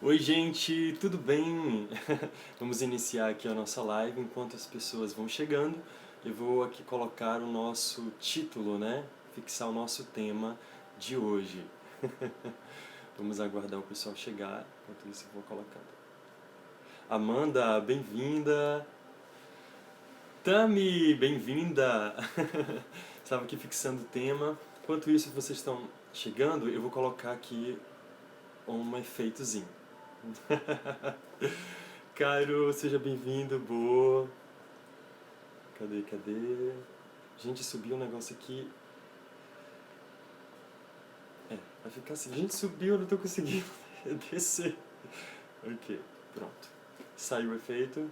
Oi, gente, tudo bem? Vamos iniciar aqui a nossa live. Enquanto as pessoas vão chegando, eu vou aqui colocar o nosso título, né? Fixar o nosso tema de hoje. Vamos aguardar o pessoal chegar, enquanto isso eu vou colocando. Amanda, bem-vinda! Tami, bem-vinda! Estava aqui fixando o tema. Enquanto isso vocês estão chegando, eu vou colocar aqui um efeitozinho. Cairo, seja bem-vindo, boa. Cadê? Gente, subiu um negócio aqui. Vai ficar assim. Gente, subiu, eu não tô conseguindo descer. Ok, pronto. Saiu o efeito.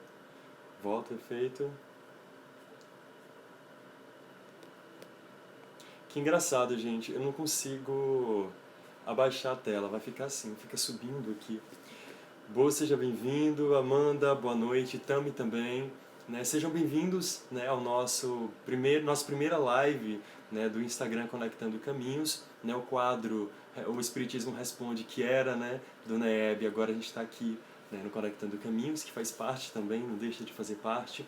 Volta o efeito. Que engraçado, gente. Eu não consigo abaixar a tela. Vai ficar assim, fica subindo aqui. Boa, seja bem-vindo, Amanda, boa noite, Tami também. Né? Sejam bem-vindos, né, ao nossa primeira live, né, do Instagram Conectando Caminhos, né, o quadro O Espiritismo Responde, que era, né, do NEEB, agora a gente está aqui, né, no Conectando Caminhos, que faz parte também, não deixa de fazer parte.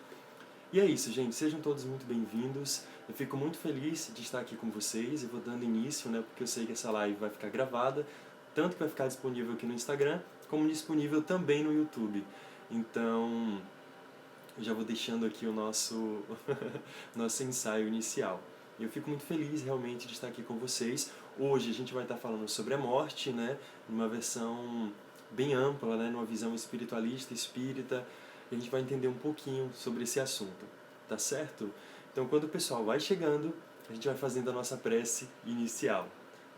E é isso, gente, sejam todos muito bem-vindos. Eu fico muito feliz de estar aqui com vocês e vou dando início, né, porque eu sei que essa live vai ficar gravada, tanto que vai ficar disponível aqui no Instagram, como disponível também no YouTube. Então, eu já vou deixando aqui o nosso, nosso ensaio inicial. Eu fico muito feliz realmente de estar aqui com vocês. Hoje a gente vai estar falando sobre a morte, né, numa versão bem ampla, né, numa visão espiritualista, espírita. E a gente vai entender um pouquinho sobre esse assunto, tá certo? Então, quando o pessoal vai chegando, a gente vai fazendo a nossa prece inicial.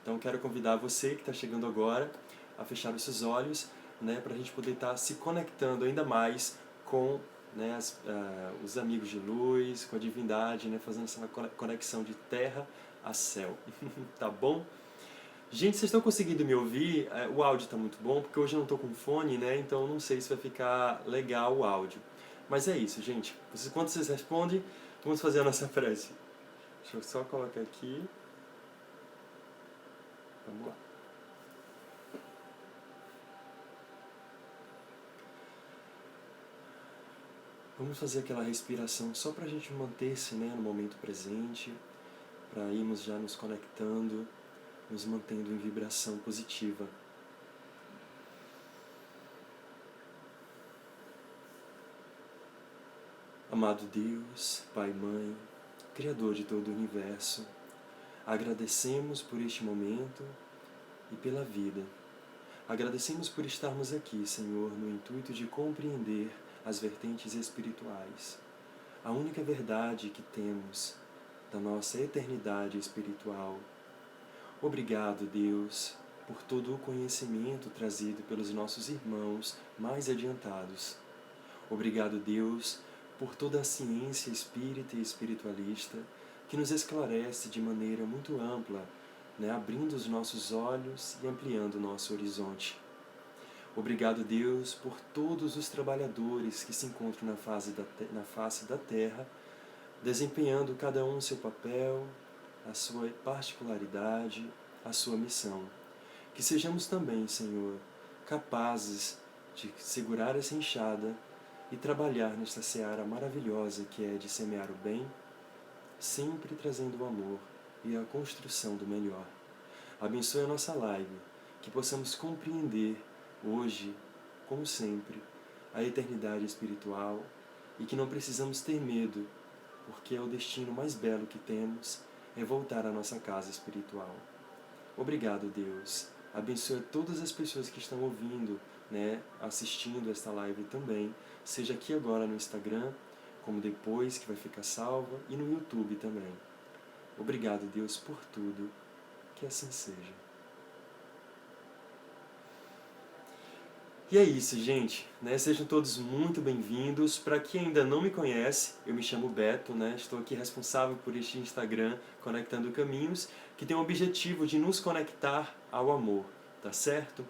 Então, quero convidar você que está chegando agora a fechar os seus olhos, né, para a gente poder estar se conectando ainda mais com, né, os amigos de luz, com a divindade, né, fazendo essa conexão de terra a céu. Tá bom? Gente, vocês estão conseguindo me ouvir? O áudio está muito bom, porque hoje eu não estou com fone, né? Então não sei se vai ficar legal o áudio. Mas é isso, gente. Quando vocês respondem, vamos fazer a nossa prece. Deixa eu só colocar aqui. Vamos lá. Vamos fazer aquela respiração só para a gente manter-se, né, no momento presente, para irmos já nos conectando, nos mantendo em vibração positiva. Amado Deus, Pai e Mãe, Criador de todo o Universo, agradecemos por este momento e pela vida. Agradecemos por estarmos aqui, Senhor, no intuito de compreender as vertentes espirituais, a única verdade que temos da nossa eternidade espiritual. Obrigado, Deus, por todo o conhecimento trazido pelos nossos irmãos mais adiantados. Obrigado, Deus, por toda a ciência espírita e espiritualista que nos esclarece de maneira muito ampla, né, abrindo os nossos olhos e ampliando o nosso horizonte. Obrigado, Deus, por todos os trabalhadores que se encontram na face da Terra, desempenhando cada um o seu papel, a sua particularidade, a sua missão. Que sejamos também, Senhor, capazes de segurar essa enxada e trabalhar nesta seara maravilhosa que é de semear o bem, sempre trazendo o amor e a construção do melhor. Abençoe a nossa live, que possamos compreender hoje, como sempre, a eternidade espiritual e que não precisamos ter medo, porque é o destino mais belo que temos é voltar à nossa casa espiritual. Obrigado, Deus. Abençoe todas as pessoas que estão ouvindo, né, assistindo esta live também, seja aqui agora no Instagram, como depois que vai ficar salva, e no YouTube também. Obrigado, Deus, por tudo. Que assim seja. E é isso, gente, né? Sejam todos muito bem-vindos. Para quem ainda não me conhece, eu me chamo Beto, né? Estou aqui responsável por este Instagram Conectando Caminhos, que tem o objetivo de nos conectar ao amor, tá certo?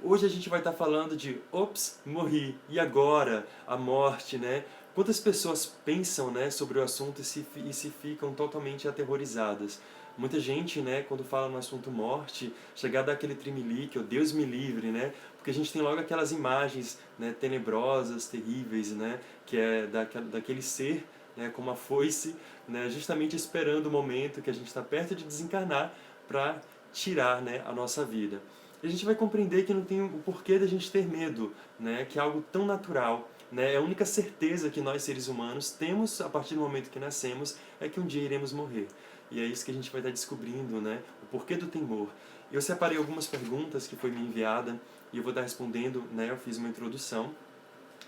Hoje a gente vai estar falando de ops, morri, e agora? A morte, né? Quantas pessoas pensam, né, sobre o assunto e se ficam totalmente aterrorizadas? Muita gente, né, quando fala no assunto morte, chega a dar aquele tremelique, ou Deus me livre, né? Porque a gente tem logo aquelas imagens, né, tenebrosas, terríveis, né, que é daquele ser, né, como a foice, né, justamente esperando o momento que a gente está perto de desencarnar para tirar, né, a nossa vida. E a gente vai compreender que não tem o porquê da gente ter medo, né, que é algo tão natural. Né? A única certeza que nós, seres humanos, temos a partir do momento que nascemos é que um dia iremos morrer. E é isso que a gente vai estar descobrindo, né? O porquê do temor. Eu separei algumas perguntas que foi me enviada e eu vou estar respondendo, né? Eu fiz uma introdução.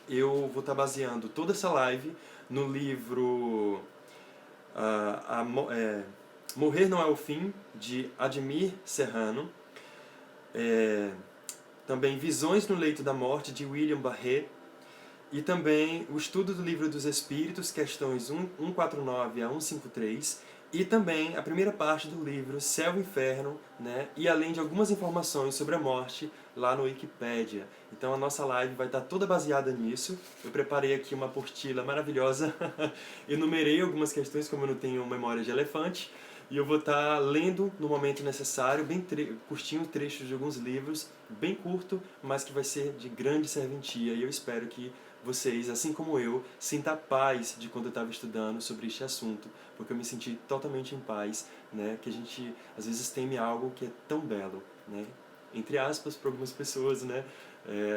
Eu vou estar baseando toda essa live no livro Morrer Não é o Fim, de Admir Serrano. Também Visões no Leito da Morte, de William Barré. E também o estudo do Livro dos Espíritos, questões 149 a 153, e também a primeira parte do livro Céu e Inferno, né? E além de algumas informações sobre a morte lá no Wikipédia. Então a nossa live vai estar toda baseada nisso. Eu preparei aqui uma apostila maravilhosa, enumerei algumas questões, como eu não tenho memória de elefante, e eu vou estar lendo no momento necessário, bem curtinho, trechos de alguns livros, bem curto, mas que vai ser de grande serventia, e eu espero que vocês, assim como eu, sintam a paz de quando eu estava estudando sobre este assunto, porque eu me senti totalmente em paz, né? Que a gente às vezes teme algo que é tão belo, né? Entre aspas, para algumas pessoas, né?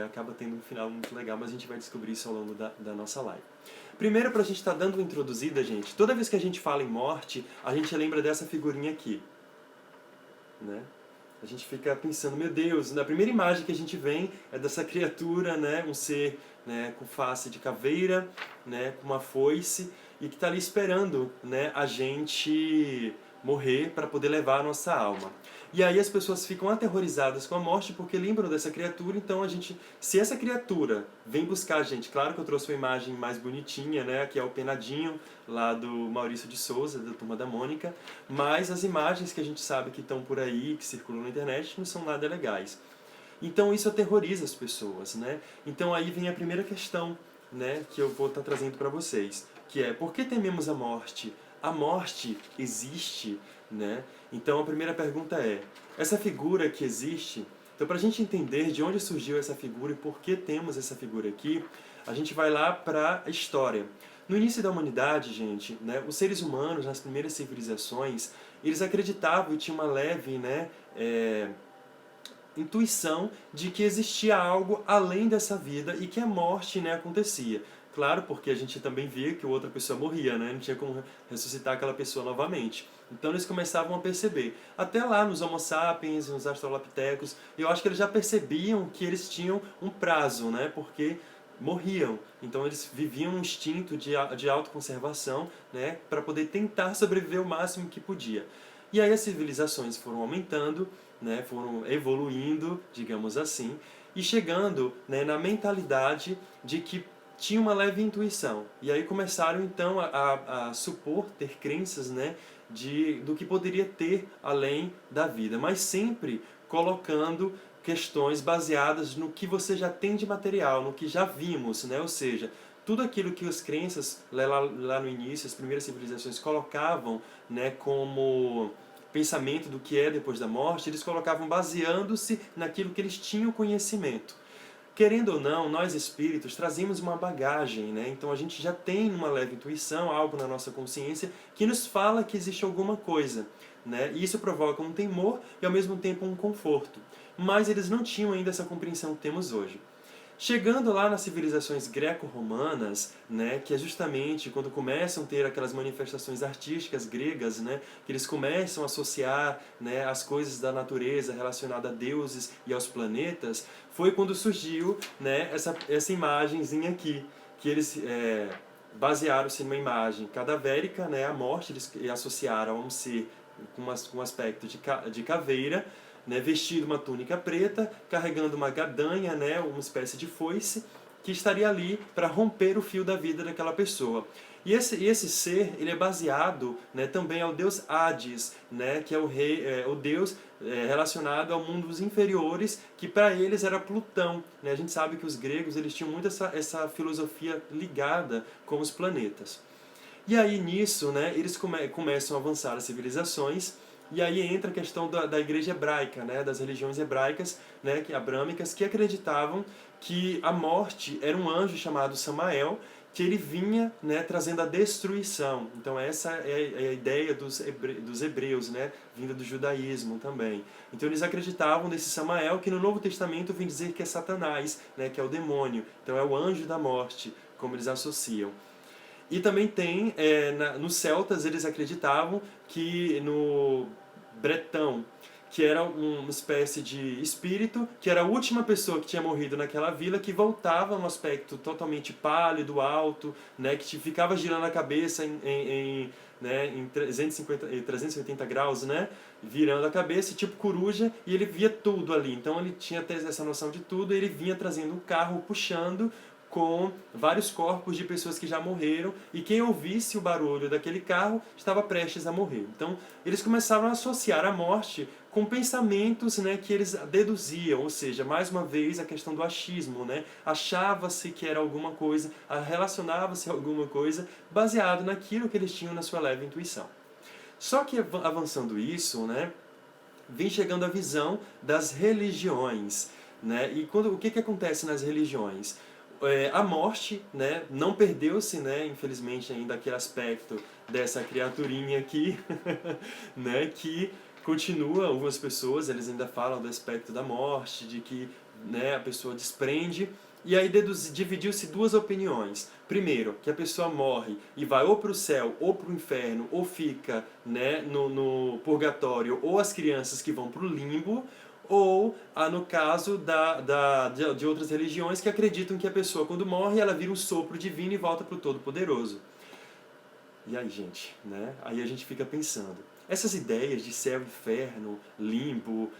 Acaba tendo um final muito legal, mas a gente vai descobrir isso ao longo da nossa live. Primeiro, para a gente estar dando uma introduzida, gente, toda vez que a gente fala em morte, a gente lembra dessa figurinha aqui, né? A gente fica pensando, meu Deus, a primeira imagem que a gente vem é dessa criatura, né, um ser, né, com face de caveira, né, com uma foice, e que está ali esperando, né, a gente morrer para poder levar a nossa alma. E aí as pessoas ficam aterrorizadas com a morte porque lembram dessa criatura, então a gente, se essa criatura vem buscar a gente, claro que eu trouxe uma imagem mais bonitinha, né, que é o penadinho lá do Maurício de Souza, da Turma da Mônica, mas as imagens que a gente sabe que estão por aí, que circulam na internet, não são nada legais. Então isso aterroriza as pessoas, né? Então aí vem a primeira questão, né, que eu vou estar trazendo para vocês, que é: por que tememos a morte? A morte existe, né? Então a primeira pergunta é: essa figura que existe, então para a gente entender de onde surgiu essa figura e por que temos essa figura aqui, a gente vai lá para a história. No início da humanidade, gente, né, os seres humanos, nas primeiras civilizações, eles acreditavam e tinham uma leve, né, intuição de que existia algo além dessa vida e que a morte, né, acontecia. Claro, porque a gente também via que outra pessoa morria, né? Não tinha como ressuscitar aquela pessoa novamente. Então eles começavam a perceber. Até lá nos Homo sapiens, nos Australopithecus, eu acho que eles já percebiam que eles tinham um prazo, né? Porque morriam. Então eles viviam um instinto de autoconservação, né? Para poder tentar sobreviver o máximo que podia. E aí as civilizações foram aumentando, né? Foram evoluindo, digamos assim, e chegando, né, na mentalidade de que tinha uma leve intuição. E aí começaram então a supor, ter crenças, né, do que poderia ter além da vida, mas sempre colocando questões baseadas no que você já tem de material, no que já vimos, né? Ou seja, tudo aquilo que as crenças lá no início, as primeiras civilizações colocavam, né, como pensamento do que é depois da morte, eles colocavam baseando-se naquilo que eles tinham conhecimento. Querendo ou não, nós espíritos trazemos uma bagagem, né? Então a gente já tem uma leve intuição, algo na nossa consciência que nos fala que existe alguma coisa, né? E isso provoca um temor e ao mesmo tempo um conforto. Mas eles não tinham ainda essa compreensão que temos hoje. Chegando lá nas civilizações greco-romanas, né, que é justamente quando começam a ter aquelas manifestações artísticas gregas, né, que eles começam a associar, né, as coisas da natureza relacionadas a deuses e aos planetas, foi quando surgiu, né, essa imagenzinha aqui, que eles basearam-se numa imagem cadavérica, né, a morte, eles associaram a um ser com um aspecto de caveira, né, vestido uma túnica preta, carregando uma gadanha, né, uma espécie de foice, que estaria ali para romper o fio da vida daquela pessoa. E esse ser, ele é baseado, né, também ao deus Hades, né, que é o deus relacionado ao mundo dos inferiores, que para eles era Plutão. Né? A gente sabe que os gregos eles tinham muito essa filosofia ligada com os planetas. E aí nisso, né, eles começam a avançar as civilizações, E aí entra a questão da igreja hebraica, né, das religiões hebraicas, né, abrâmicas, que acreditavam que a morte era um anjo chamado Samael, que ele vinha, né, trazendo a destruição. Então essa é a ideia dos hebreus, né, vinda do judaísmo também. Então eles acreditavam nesse Samael, que no Novo Testamento vem dizer que é Satanás, né, que é o demônio. Então é o anjo da morte, como eles associam. E também tem, nos celtas, eles acreditavam que no bretão, que era uma espécie de espírito, que era a última pessoa que tinha morrido naquela vila, que voltava num aspecto totalmente pálido, alto, né, que ficava girando a cabeça em 380 graus, né, virando a cabeça, tipo coruja, e ele via tudo ali. Então ele tinha essa noção de tudo, e ele vinha trazendo um carro, puxando com vários corpos de pessoas que já morreram, e quem ouvisse o barulho daquele carro estava prestes a morrer. Então eles começaram a associar a morte com pensamentos, né, que eles deduziam, ou seja, mais uma vez a questão do achismo, né? Achava-se que era alguma coisa, relacionava-se a alguma coisa baseado naquilo que eles tinham na sua leve intuição. Só que avançando isso, né, vem chegando a visão das religiões, né? E o que acontece nas religiões? A morte, né, não perdeu-se, né, infelizmente, ainda aquele aspecto dessa criaturinha aqui, né, que continua, algumas pessoas, eles ainda falam do aspecto da morte, de que, né, a pessoa desprende, e aí dividiu-se duas opiniões. Primeiro, que a pessoa morre e vai ou para o céu ou para o inferno, ou fica, né, no purgatório, ou as crianças que vão para o limbo, ou no caso de outras religiões que acreditam que a pessoa, quando morre, ela vira um sopro divino e volta para o Todo-Poderoso. E aí, gente, né? Aí a gente fica pensando. Essas ideias de céu, inferno, limbo,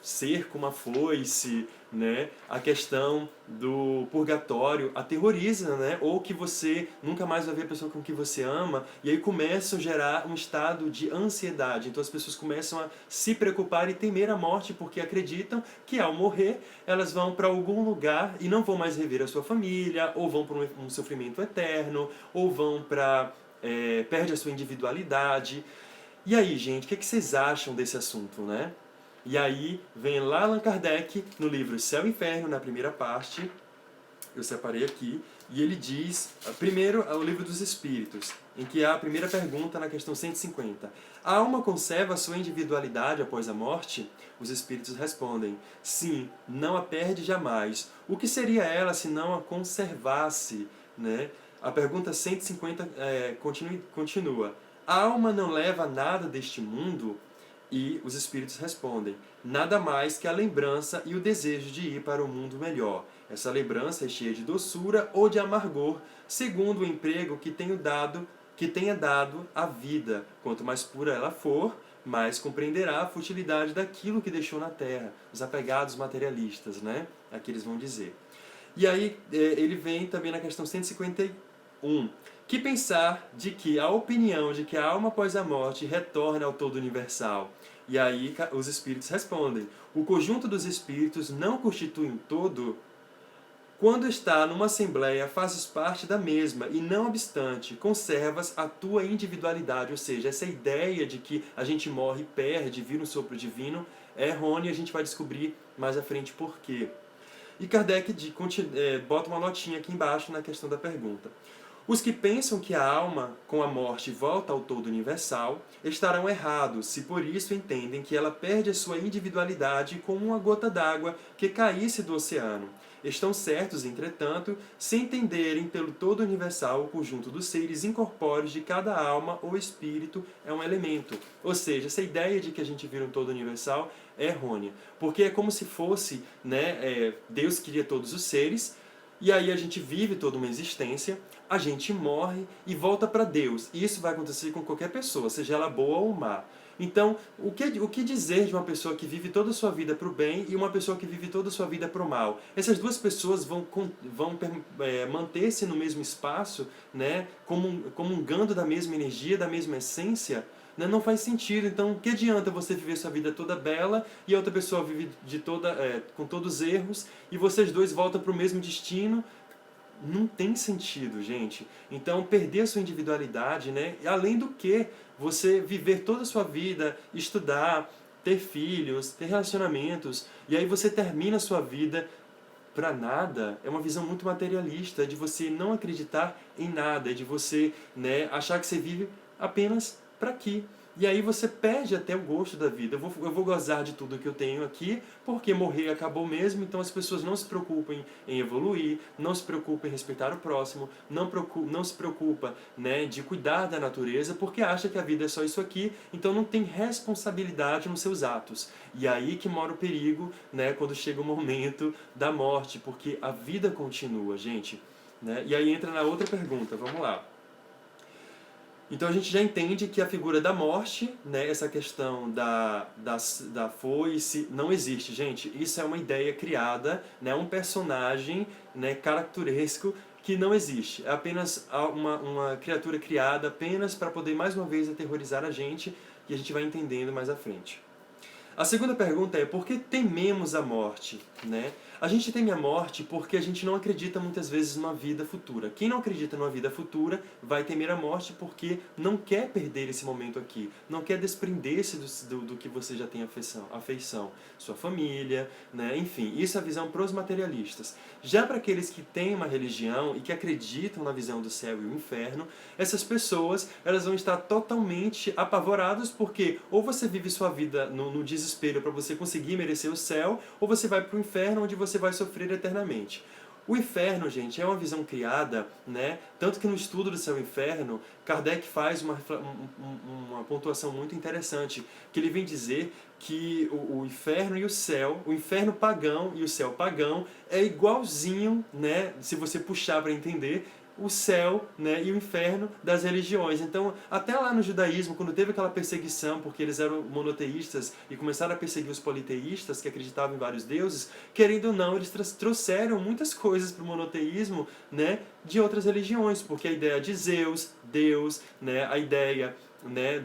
ser com uma foice, né? A questão do purgatório aterroriza, né? Ou que você nunca mais vai ver a pessoa com que você ama, e aí começam a gerar um estado de ansiedade. Então as pessoas começam a se preocupar e temer a morte porque acreditam que ao morrer elas vão para algum lugar e não vão mais rever a sua família, ou vão para um sofrimento eterno, ou vão para perde a sua individualidade. E aí, gente, o que vocês acham desse assunto, né? E aí vem lá Allan Kardec, no livro Céu e Inferno, na primeira parte, eu separei aqui, e ele diz, primeiro, o livro dos Espíritos, em que há a primeira pergunta na questão 150. A alma conserva a sua individualidade após a morte? Os Espíritos respondem, sim, não a perde jamais. O que seria ela se não a conservasse, né? A pergunta 150 continua. A alma não leva nada deste mundo? E os Espíritos respondem, nada mais que a lembrança e o desejo de ir para o mundo melhor. Essa lembrança é cheia de doçura ou de amargor, segundo o emprego que tenha dado a vida. Quanto mais pura ela for, mais compreenderá a futilidade daquilo que deixou na terra. Os apegados materialistas, né? Aqui eles vão dizer. E aí ele vem também na questão 151. Que pensar de que a opinião de que a alma após a morte retorna ao todo universal? E aí os espíritos respondem, o conjunto dos espíritos não constitui um todo? Quando está numa assembleia, fazes parte da mesma e, não obstante, conservas a tua individualidade. Ou seja, essa ideia de que a gente morre e perde, vira um sopro divino, é errônea e a gente vai descobrir mais à frente por quê. E Kardec bota uma notinha aqui embaixo na questão da pergunta. Os que pensam que a alma, com a morte, volta ao todo universal, estarão errados, se por isso entendem que ela perde a sua individualidade como uma gota d'água que caísse do oceano. Estão certos, entretanto, se entenderem pelo todo universal o conjunto dos seres incorpóreos de cada alma ou espírito é um elemento. Ou seja, essa ideia de que a gente vira um todo universal é errônea. Porque é como se fosse, né, Deus cria todos os seres, e aí a gente vive toda uma existência, a gente morre e volta para Deus. E isso vai acontecer com qualquer pessoa, seja ela boa ou má. Então, o que dizer de uma pessoa que vive toda a sua vida para o bem e uma pessoa que vive toda a sua vida para o mal? Essas duas pessoas vão manter-se no mesmo espaço, né, comungando da mesma energia, da mesma essência? Né? Não faz sentido. Então, que adianta você viver sua vida toda bela e a outra pessoa vive com todos os erros e vocês dois voltam para o mesmo destino, não tem sentido, gente. Então, perder a sua individualidade, né? E além do que, você viver toda a sua vida, estudar, ter filhos, ter relacionamentos, e aí você termina a sua vida para nada, é uma visão muito materialista, de você não acreditar em nada, de você, né, achar que você vive apenas para quê. E aí você perde até o gosto da vida. Eu vou gozar de tudo que eu tenho aqui, porque morrer acabou mesmo, então as pessoas não se preocupam em evoluir, não se preocupam em respeitar o próximo, não se preocupa, né, de cuidar da natureza, porque acha que a vida é só isso aqui, então não tem responsabilidade nos seus atos. E aí que mora o perigo, né, quando chega o momento da morte, porque a vida continua, gente. Né? E aí entra na outra pergunta, vamos lá. Então a gente já entende que a figura da morte, né, essa questão da foice, não existe, gente. Isso é uma ideia criada, né, um personagem, né, caricaturesco que não existe. É apenas uma criatura criada apenas para poder mais uma vez aterrorizar a gente, e a gente vai entendendo mais à frente. A segunda pergunta é: por que tememos a morte? Né? A gente teme a morte porque a gente não acredita muitas vezes numa vida futura. Quem não acredita numa vida futura vai temer a morte porque não quer perder esse momento aqui, não quer desprender-se do que você já tem afeição, sua família, né? Enfim, isso é a visão para os materialistas. Já para aqueles que têm uma religião e que acreditam na visão do céu e o inferno, essas pessoas elas vão estar totalmente apavoradas porque ou você vive sua vida no desespero para você conseguir merecer o céu, ou você vai para o inferno onde você vai sofrer eternamente. O inferno, gente, é uma visão criada, né? Tanto que no estudo do céu e inferno, Kardec faz uma pontuação muito interessante, que ele vem dizer que o inferno e o inferno pagão e o céu pagão é igualzinho, né? Se você puxar para entender, o céu, né, e o inferno das religiões. Então, até lá no judaísmo, quando teve aquela perseguição, porque eles eram monoteístas e começaram a perseguir os politeístas, que acreditavam em vários deuses, querendo ou não, eles trouxeram muitas coisas para o monoteísmo, né, de outras religiões, porque a ideia de Zeus, Deus, né, a ideia, né,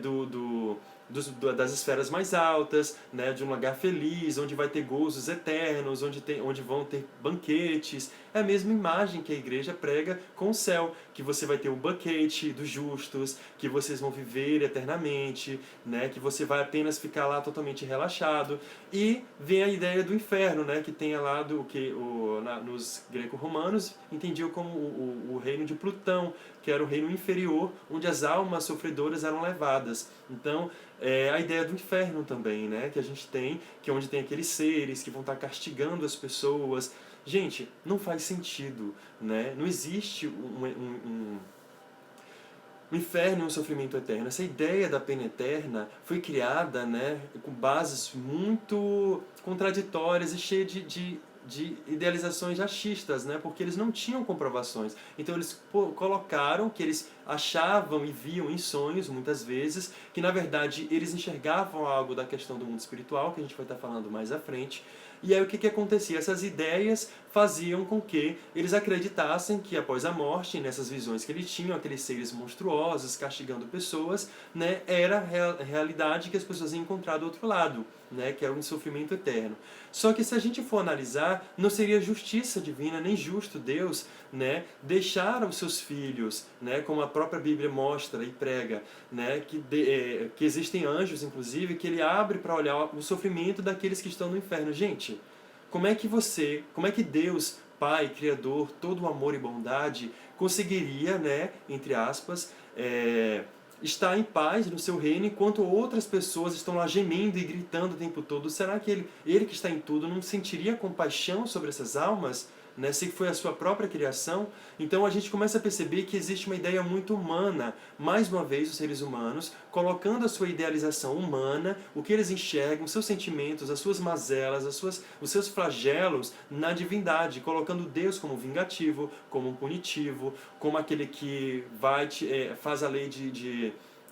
das esferas mais altas, né, de um lugar feliz, onde vai ter gozos eternos, onde vão ter banquetes. É a mesma imagem que a igreja prega com o céu, que você vai ter o banquete dos justos, que vocês vão viver eternamente, né, que você vai apenas ficar lá totalmente relaxado. E vem a ideia do inferno, né, que tem lá nos greco-romanos entendiam como o reino de Plutão, que era o reino inferior, onde as almas sofredoras eram levadas. Então, é a ideia do inferno também, né, que a gente tem, que é onde tem aqueles seres que vão estar castigando as pessoas. Gente, não faz sentido, né? Não existe um inferno e um sofrimento eterno. Essa ideia da pena eterna foi criada, né, com bases muito contraditórias e cheia de idealizações achistas, né, porque eles não tinham comprovações. Então eles colocaram que eles achavam e viam em sonhos, muitas vezes, que na verdade eles enxergavam algo da questão do mundo espiritual, que a gente vai estar falando mais à frente. E aí o que acontecia? Essas ideias faziam com que eles acreditassem que após a morte, nessas visões que eles tinham, aqueles seres monstruosos castigando pessoas, né, era a realidade que as pessoas iam encontrar do outro lado, né, que era um sofrimento eterno. Só que se a gente for analisar, não seria justiça divina, nem justo Deus, né, deixar os seus filhos, né, como a própria Bíblia mostra e prega, né, que existem anjos, inclusive, que ele abre para olhar o sofrimento daqueles que estão no inferno. Gente, como é que Deus, Pai, Criador, todo o amor e bondade, conseguiria, né, entre aspas, estar em paz no seu reino enquanto outras pessoas estão lá gemendo e gritando o tempo todo? Será que ele que está em tudo não sentiria compaixão sobre essas almas? Né, se foi a sua própria criação? Então a gente começa a perceber que existe uma ideia muito humana, mais uma vez os seres humanos, colocando a sua idealização humana, o que eles enxergam, os seus sentimentos, as suas mazelas, os seus flagelos na divindade, colocando Deus como vingativo, como punitivo, como aquele que faz a lei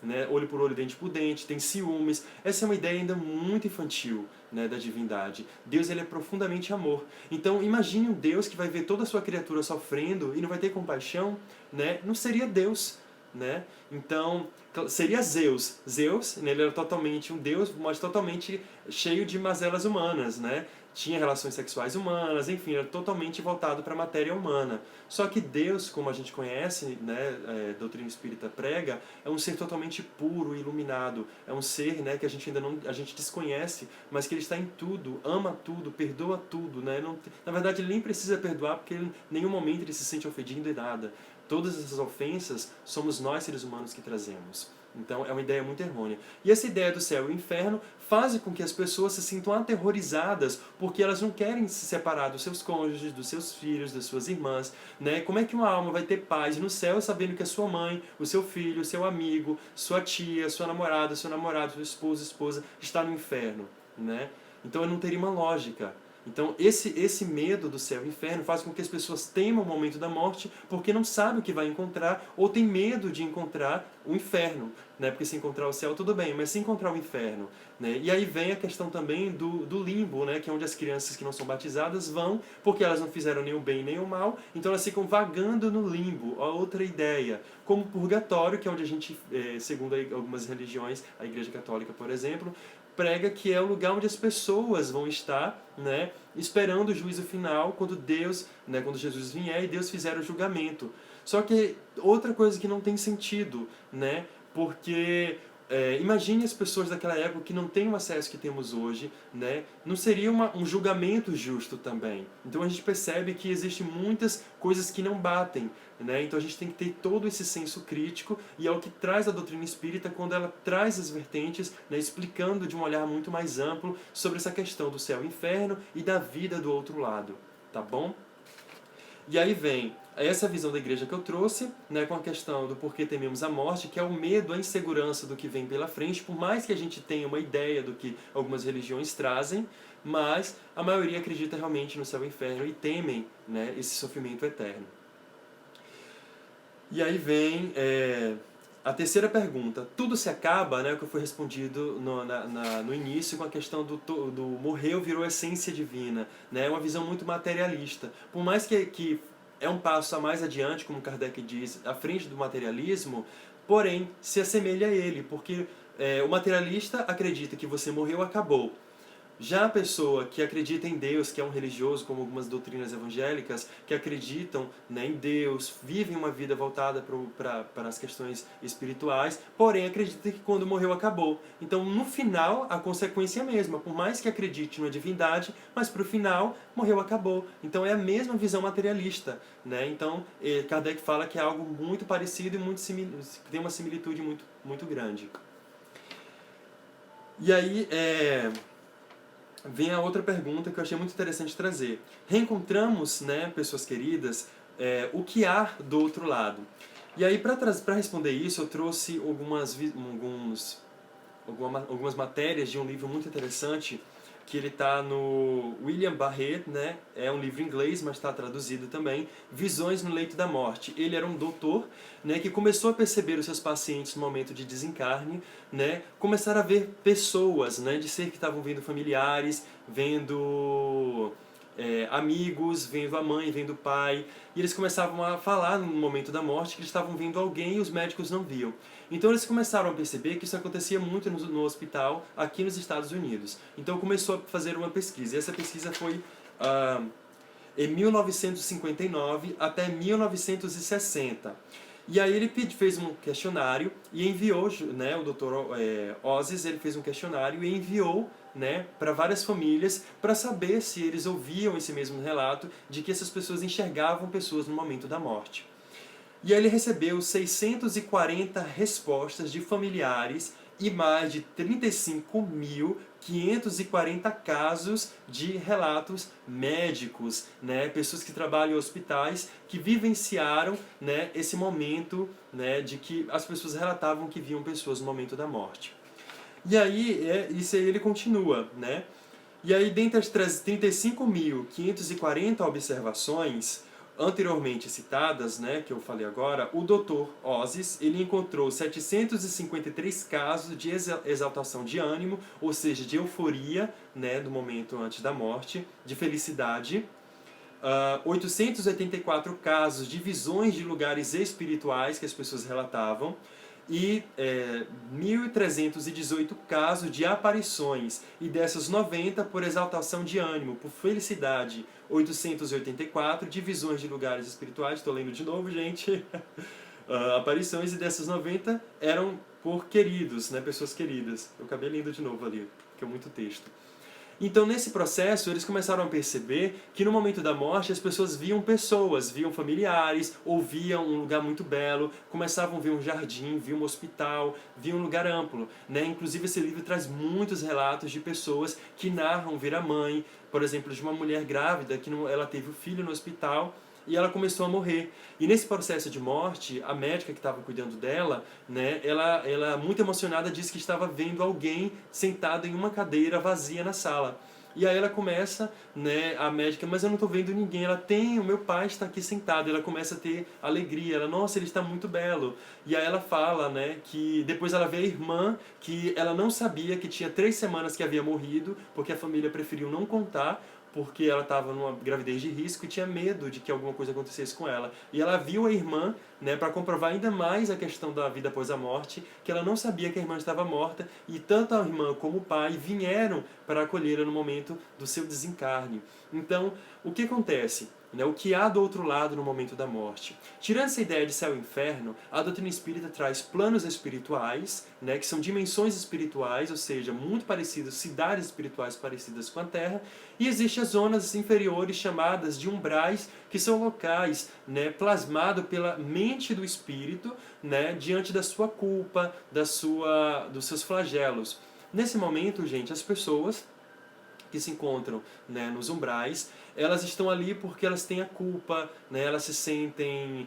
né, olho por olho, dente por dente, tem ciúmes. Essa é uma ideia ainda muito infantil, né, da divindade. Deus, ele é profundamente amor. Então imagine um Deus que vai ver toda a sua criatura sofrendo e não vai ter compaixão, né? Não seria Deus, né? Então seria Zeus. Zeus, né, ele era totalmente um Deus, mas totalmente cheio de mazelas humanas, né? tinha relações sexuais humanas, enfim, era totalmente voltado para a matéria humana. Só que Deus, como a gente conhece, né, doutrina espírita prega, é um ser totalmente puro e iluminado. É um ser, né, que a gente ainda não, a gente desconhece, mas que ele está em tudo, ama tudo, perdoa tudo, né? Não, na verdade, ele nem precisa perdoar, porque em nenhum momento ele se sente ofendido em nada. Todas essas ofensas somos nós, seres humanos, que trazemos. Então é uma ideia muito errônea. E essa ideia do céu e inferno faz com que as pessoas se sintam aterrorizadas porque elas não querem se separar dos seus cônjuges, dos seus filhos, das suas irmãs. Né? Como é que uma alma vai ter paz no céu sabendo que a sua mãe, o seu filho, o seu amigo, sua tia, sua namorada, seu namorado, sua esposa, esposa está no inferno? Né? Então não teria uma lógica. Então esse medo do céu e inferno faz com que as pessoas temam o momento da morte porque não sabem o que vai encontrar ou tem medo de encontrar o inferno, né? Porque se encontrar o céu tudo bem, mas se encontrar o inferno, né? E aí vem a questão também do limbo, né? Que é onde as crianças que não são batizadas vão porque elas não fizeram nem o bem nem o mal, então elas ficam vagando no limbo. A outra ideia, como o purgatório, que é onde a gente, segundo algumas religiões, a Igreja Católica, por exemplo, prega que é o lugar onde as pessoas vão estar, né, esperando o juízo final, quando Deus, né, quando Jesus vier e Deus fizer o julgamento. Só que outra coisa que não tem sentido, né, porque imagine as pessoas daquela época que não têm o acesso que temos hoje, né? Não seria um julgamento justo também. Então a gente percebe que existem muitas coisas que não batem, né? Então a gente tem que ter todo esse senso crítico e é o que traz a doutrina espírita quando ela traz as vertentes, né, explicando de um olhar muito mais amplo sobre essa questão do céu e inferno e da vida do outro lado, tá bom? E aí vem essa visão da igreja que eu trouxe, né, com a questão do porquê tememos a morte, que é o medo, a insegurança do que vem pela frente, por mais que a gente tenha uma ideia do que algumas religiões trazem, mas a maioria acredita realmente no céu e inferno e temem, né, esse sofrimento eterno. E aí vem a terceira pergunta. Tudo se acaba, né, que foi respondido no início com a questão do morreu virou essência divina. Né, é uma visão muito materialista. Por mais que é um passo a mais adiante, como Kardec diz, à frente do materialismo, porém se assemelha a ele, porque o materialista acredita que você morreu, acabou. Já a pessoa que acredita em Deus, que é um religioso, como algumas doutrinas evangélicas, que acreditam, né, em Deus, vivem uma vida voltada para as questões espirituais, porém acredita que quando morreu acabou. Então, no final, a consequência é a mesma. Por mais que acredite numa divindade, mas para o final, morreu acabou. Então, é a mesma visão materialista. Né? Então, Kardec fala que é algo muito parecido e tem uma similitude muito, muito grande. E aí, vem a outra pergunta que eu achei muito interessante trazer. Reencontramos, né, pessoas queridas, o que há do outro lado? E aí, para responder isso, eu trouxe algumas matérias de um livro muito interessante, que ele está no William Barrett, né? É um livro em inglês, mas está traduzido também, Visões no Leito da Morte. Ele era um doutor, né, que começou a perceber os seus pacientes no momento de desencarne, né, começaram a ver pessoas, né, de ser que estavam vendo familiares, vendo amigos, vendo a mãe, vendo o pai, e eles começavam a falar no momento da morte que eles estavam vendo alguém e os médicos não viam. Então eles começaram a perceber que isso acontecia muito no hospital aqui nos Estados Unidos. Então começou a fazer uma pesquisa, e essa pesquisa foi em 1959 até 1960. E aí ele fez um questionário e enviou, né, o Dr. Ozes, ele fez um questionário e enviou, né, para várias famílias para saber se eles ouviam esse mesmo relato de que essas pessoas enxergavam pessoas no momento da morte. E aí ele recebeu 640 respostas de familiares e mais de 35.540 casos de relatos médicos, né? Pessoas que trabalham em hospitais que vivenciaram, né, esse momento, né, de que as pessoas relatavam que viam pessoas no momento da morte. E aí, isso aí ele continua, né? E aí, dentre as 35.540 observações anteriormente citadas, né, que eu falei agora, o Dr. Ozes, ele encontrou 753 casos de exaltação de ânimo, ou seja, de euforia, né, do momento antes da morte, de felicidade, 884 casos de visões de lugares espirituais que as pessoas relatavam, e 1.318 casos de aparições, e dessas 90 por exaltação de ânimo, por felicidade, 884 de visões de lugares espirituais, estou lendo de novo, gente, aparições, e dessas 90 eram por queridos, né, pessoas queridas. Eu acabei lendo de novo ali, porque é muito texto. Então, nesse processo, eles começaram a perceber que no momento da morte as pessoas, viam familiares, ou viam um lugar muito belo, começavam a ver um jardim, viam um hospital, viam um lugar amplo, né? Inclusive, esse livro traz muitos relatos de pessoas que narram ver a mãe, por exemplo, de uma mulher grávida que ela teve o filho no hospital e ela começou a morrer. E nesse processo de morte, a médica que estava cuidando dela, né, ela muito emocionada, disse que estava vendo alguém sentado em uma cadeira vazia na sala. E aí ela começa, né, a médica, mas eu não estou vendo ninguém. Ela tem, o meu pai está aqui sentado. Ela começa a ter alegria. Ela, nossa, ele está muito belo. E aí ela fala, né, que depois ela vê a irmã, que ela não sabia que tinha 3 semanas que havia morrido, porque a família preferiu não contar, porque ela estava numa gravidez de risco e tinha medo de que alguma coisa acontecesse com ela. E ela viu a irmã, né, para comprovar ainda mais a questão da vida após a morte, que ela não sabia que a irmã estava morta, e tanto a irmã como o pai vieram para acolhê-la no momento do seu desencarne. Então, o que acontece? O que há do outro lado no momento da morte? Tirando essa ideia de céu e inferno, a doutrina espírita traz planos espirituais, né, que são dimensões espirituais, ou seja, muito parecidas, cidades espirituais parecidas com a Terra, e existem as zonas inferiores chamadas de umbrais, que são locais, né, plasmados pela mente do espírito, né, diante da sua culpa, dos seus flagelos. Nesse momento, gente, as pessoas que se encontram, né, nos umbrais, elas estão ali porque elas têm a culpa, né, elas se sentem,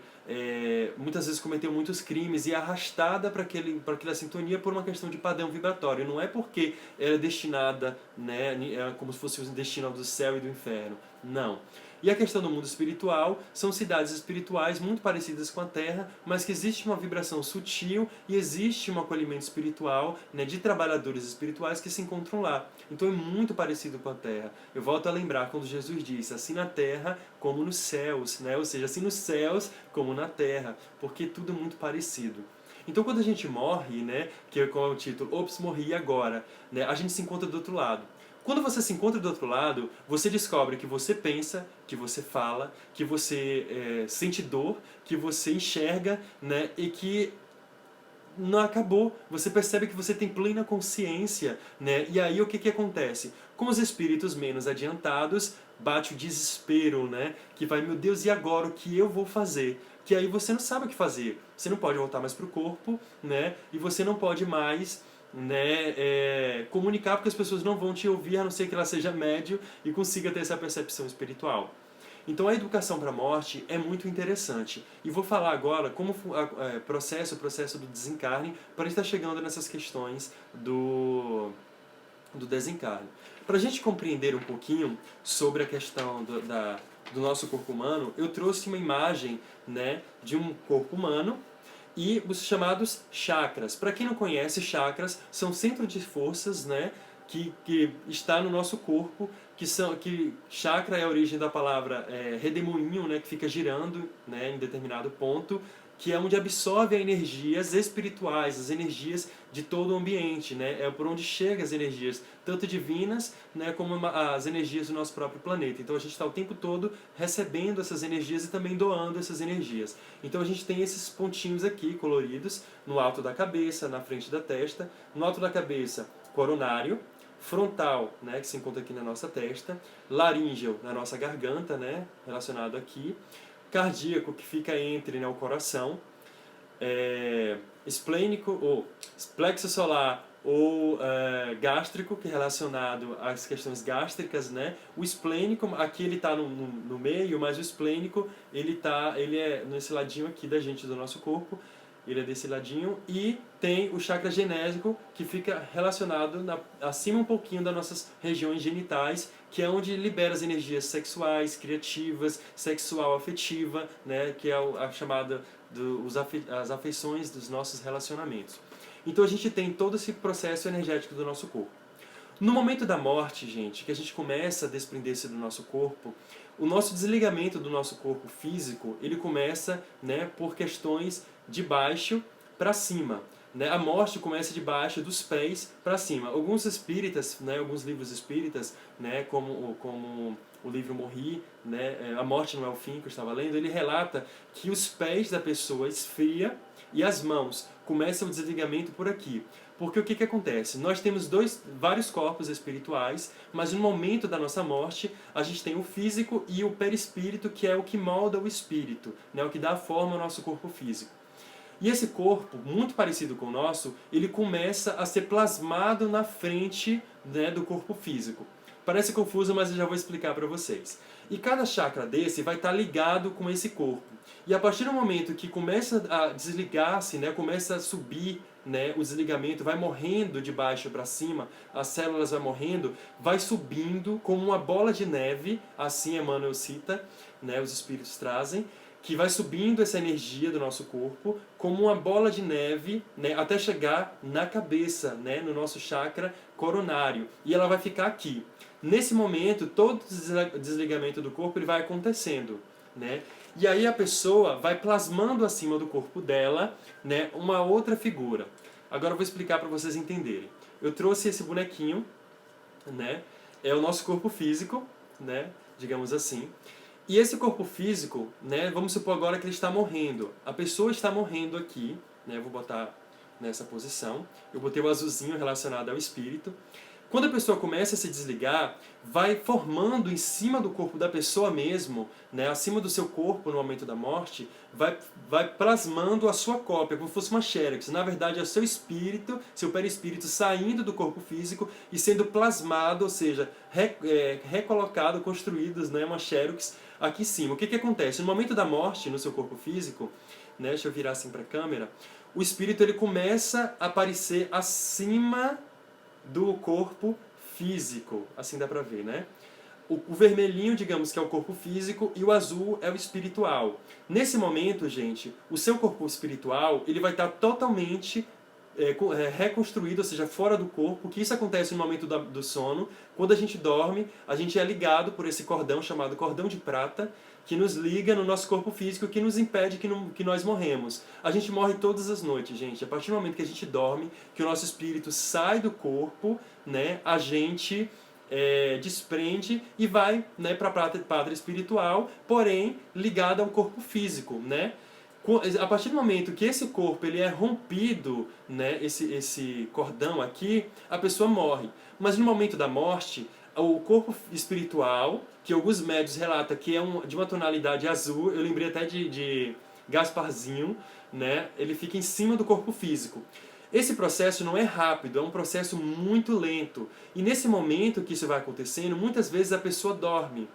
muitas vezes cometeram muitos crimes, e é arrastada para aquela sintonia por uma questão de padrão vibratório. Não é porque ela é destinada, né, como se fosse o destino do céu e do inferno. Não. E a questão do mundo espiritual são cidades espirituais muito parecidas com a Terra, mas que existe uma vibração sutil e existe um acolhimento espiritual, né, de trabalhadores espirituais que se encontram lá. Então é muito parecido com a Terra. Eu volto a lembrar quando Jesus disse, assim na Terra como nos céus, né? Ou seja, assim nos céus como na Terra, porque tudo é muito parecido. Então quando a gente morre, né, que é com o título Ops, morri agora, né, a gente se encontra do outro lado. Quando você se encontra do outro lado, você descobre que você pensa, que você fala, que você sente dor, que você enxerga, né, e que não acabou. Você percebe que você tem plena consciência, né? E aí o que acontece? Com os espíritos menos adiantados, bate o desespero, né? Que vai, meu Deus, e agora o que eu vou fazer? Que aí você não sabe o que fazer. Você não pode voltar mais para o corpo, né? E você não pode mais, né, comunicar, porque as pessoas não vão te ouvir, a não ser que ela seja médio e consiga ter essa percepção espiritual. Então a educação para a morte é muito interessante. E vou falar agora como o processo do desencarne, para estar chegando nessas questões do desencarne. Para a gente compreender um pouquinho sobre a questão do nosso corpo humano, eu trouxe uma imagem, né, de um corpo humano e os chamados chakras. Para quem não conhece, chakras são centros de forças, né, que está no nosso corpo, que chakra é a origem da palavra redemoinho, né, que fica girando, né, em determinado ponto, que é onde absorve as energias espirituais, as energias de todo o ambiente, né, é por onde chegam as energias, tanto divinas, né, como as energias do nosso próprio planeta. Então a gente está o tempo todo recebendo essas energias e também doando essas energias. Então a gente tem esses pontinhos aqui coloridos no alto da cabeça, na frente da testa, no alto da cabeça, coronário, frontal, né, que se encontra aqui na nossa testa, laríngeo na nossa garganta, né, relacionado aqui, cardíaco, que fica entre, né, o coração, esplênico, ou plexo solar, ou gástrico, que é relacionado às questões gástricas, né? O esplênico, aqui ele está no meio, mas o esplênico ele é nesse ladinho aqui da gente, do nosso corpo, ele é desse ladinho, e tem o chakra genésico, que fica relacionado acima um pouquinho das nossas regiões genitais, que é onde libera as energias sexuais, criativas, sexual afetiva, né, que é a chamada as afeições dos nossos relacionamentos. Então a gente tem todo esse processo energético do nosso corpo. No momento da morte, gente, que a gente começa a desprender-se do nosso corpo, o nosso desligamento do nosso corpo físico, ele começa, né, por questões de baixo para cima. Né? A morte começa de baixo, dos pés para cima. Alguns espíritas, né, alguns livros espíritas, né, como o livro Morri, né, A Morte Não é o Fim, que eu estava lendo, ele relata que os pés da pessoa esfria e as mãos. Começa o desligamento por aqui. Porque o que acontece? Nós temos vários corpos espirituais, mas no momento da nossa morte, a gente tem o físico e o perispírito, que é o que molda o espírito, né, o que dá forma ao nosso corpo físico. E esse corpo, muito parecido com o nosso, ele começa a ser plasmado na frente, né, do corpo físico. Parece confuso, mas eu já vou explicar para vocês. E cada chakra desse vai estar ligado com esse corpo. E a partir do momento que começa a desligar-se, né, começa a subir, né, o desligamento, vai morrendo de baixo para cima, as células vão morrendo, vai subindo como uma bola de neve, assim Emmanuel cita, né, os espíritos trazem, que vai subindo essa energia do nosso corpo como uma bola de neve, né, até chegar na cabeça, né, no nosso chakra coronário. E ela vai ficar aqui. Nesse momento, todo o desligamento do corpo ele vai acontecendo. Né? E aí a pessoa vai plasmando acima do corpo dela, né, uma outra figura. Agora eu vou explicar para vocês entenderem. Eu trouxe esse bonequinho, né, é o nosso corpo físico, né, digamos assim. E esse corpo físico, né, vamos supor agora que ele está morrendo. A pessoa está morrendo aqui, né, eu vou botar nessa posição. Eu botei o azulzinho relacionado ao espírito. Quando a pessoa começa a se desligar, vai formando em cima do corpo da pessoa mesmo, né, acima do seu corpo no momento da morte, vai plasmando a sua cópia, como se fosse uma xerox. Na verdade, é o seu espírito, seu perispírito saindo do corpo físico e sendo plasmado, ou seja, recolocado, construídos, né, uma xerox aqui em cima. O que acontece? No momento da morte, no seu corpo físico, né, deixa eu virar assim para a câmera, o espírito ele começa a aparecer acima do corpo físico, assim dá pra ver, né? O vermelhinho, digamos que é o corpo físico, e o azul é o espiritual. Nesse momento, gente, o seu corpo espiritual ele vai estar totalmente reconstruído, ou seja, fora do corpo, que isso acontece no momento do sono. Quando a gente dorme, a gente é ligado por esse cordão chamado cordão de prata, que nos liga no nosso corpo físico, que nos impede que nós morremos. A gente morre todas as noites, gente. A partir do momento que a gente dorme, que o nosso espírito sai do corpo, né, a gente desprende e vai, né, para a pátria espiritual, porém ligada ao corpo físico, né? A partir do momento que esse corpo ele é rompido, né, esse cordão aqui, a pessoa morre. Mas no momento da morte, o corpo espiritual, que alguns médios relatam que é de uma tonalidade azul, eu lembrei até de Gasparzinho, né, ele fica em cima do corpo físico. Esse processo não é rápido, é um processo muito lento. E nesse momento que isso vai acontecendo, muitas vezes a pessoa dorme.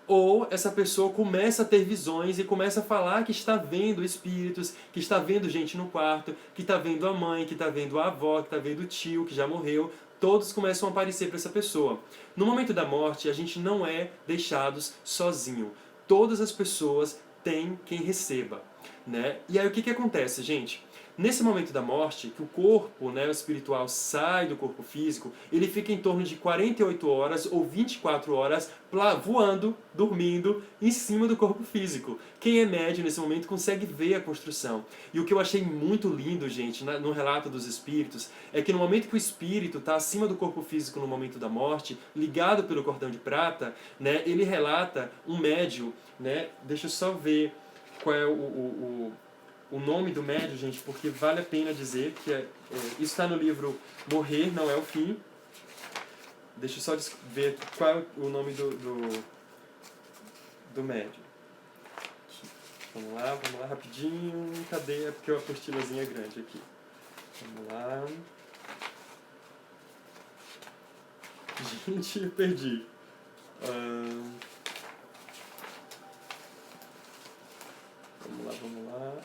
Ou essa pessoa começa a ter visões e começa a falar que está vendo espíritos, que está vendo gente no quarto, que está vendo a mãe, que está vendo a avó, que está vendo o tio, que já morreu. Todos começam a aparecer para essa pessoa. No momento da morte, a gente não é deixados sozinho. Todas as pessoas têm quem receba. Né? E aí o que acontece, gente? Nesse momento da morte, que o corpo, né, o espiritual sai do corpo físico, ele fica em torno de 48 horas ou 24 horas voando, dormindo, em cima do corpo físico. Quem é médium nesse momento consegue ver a construção. E o que eu achei muito lindo, gente, no relato dos espíritos, é que no momento que o espírito está acima do corpo físico no momento da morte, ligado pelo cordão de prata, né, ele relata um médium, né, deixa eu só ver qual é o nome do médium, gente, porque vale a pena dizer que isso está no livro Morrer Não é o Fim. Deixa eu só ver aqui qual é o nome do médium. Aqui. Vamos lá, rapidinho. Cadê? É porque a apostilazinha é grande aqui. Vamos lá. Gente, eu perdi. Vamos lá.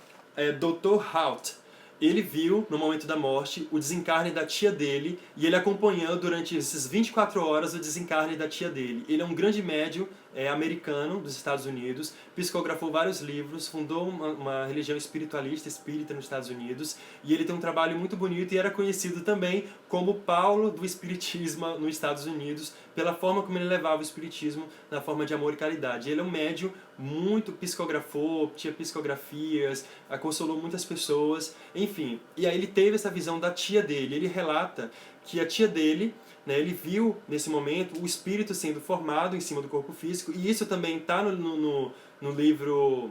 Dr. Hout. Ele viu, no momento da morte, o desencarne da tia dele e ele acompanhou durante essas 24 horas o desencarne da tia dele. Ele é um grande médium, americano dos Estados Unidos, psicografou vários livros, fundou uma religião espiritualista, espírita nos Estados Unidos, e ele tem um trabalho muito bonito e era conhecido também como Paulo do Espiritismo nos Estados Unidos, pela forma como ele levava o espiritismo na forma de amor e caridade. Ele é um médium muito, psicografou, tinha psicografias, consolou muitas pessoas, enfim. E aí ele teve essa visão da tia dele. Ele relata que a tia dele, né, ele viu nesse momento o espírito sendo formado em cima do corpo físico, e isso também está no livro,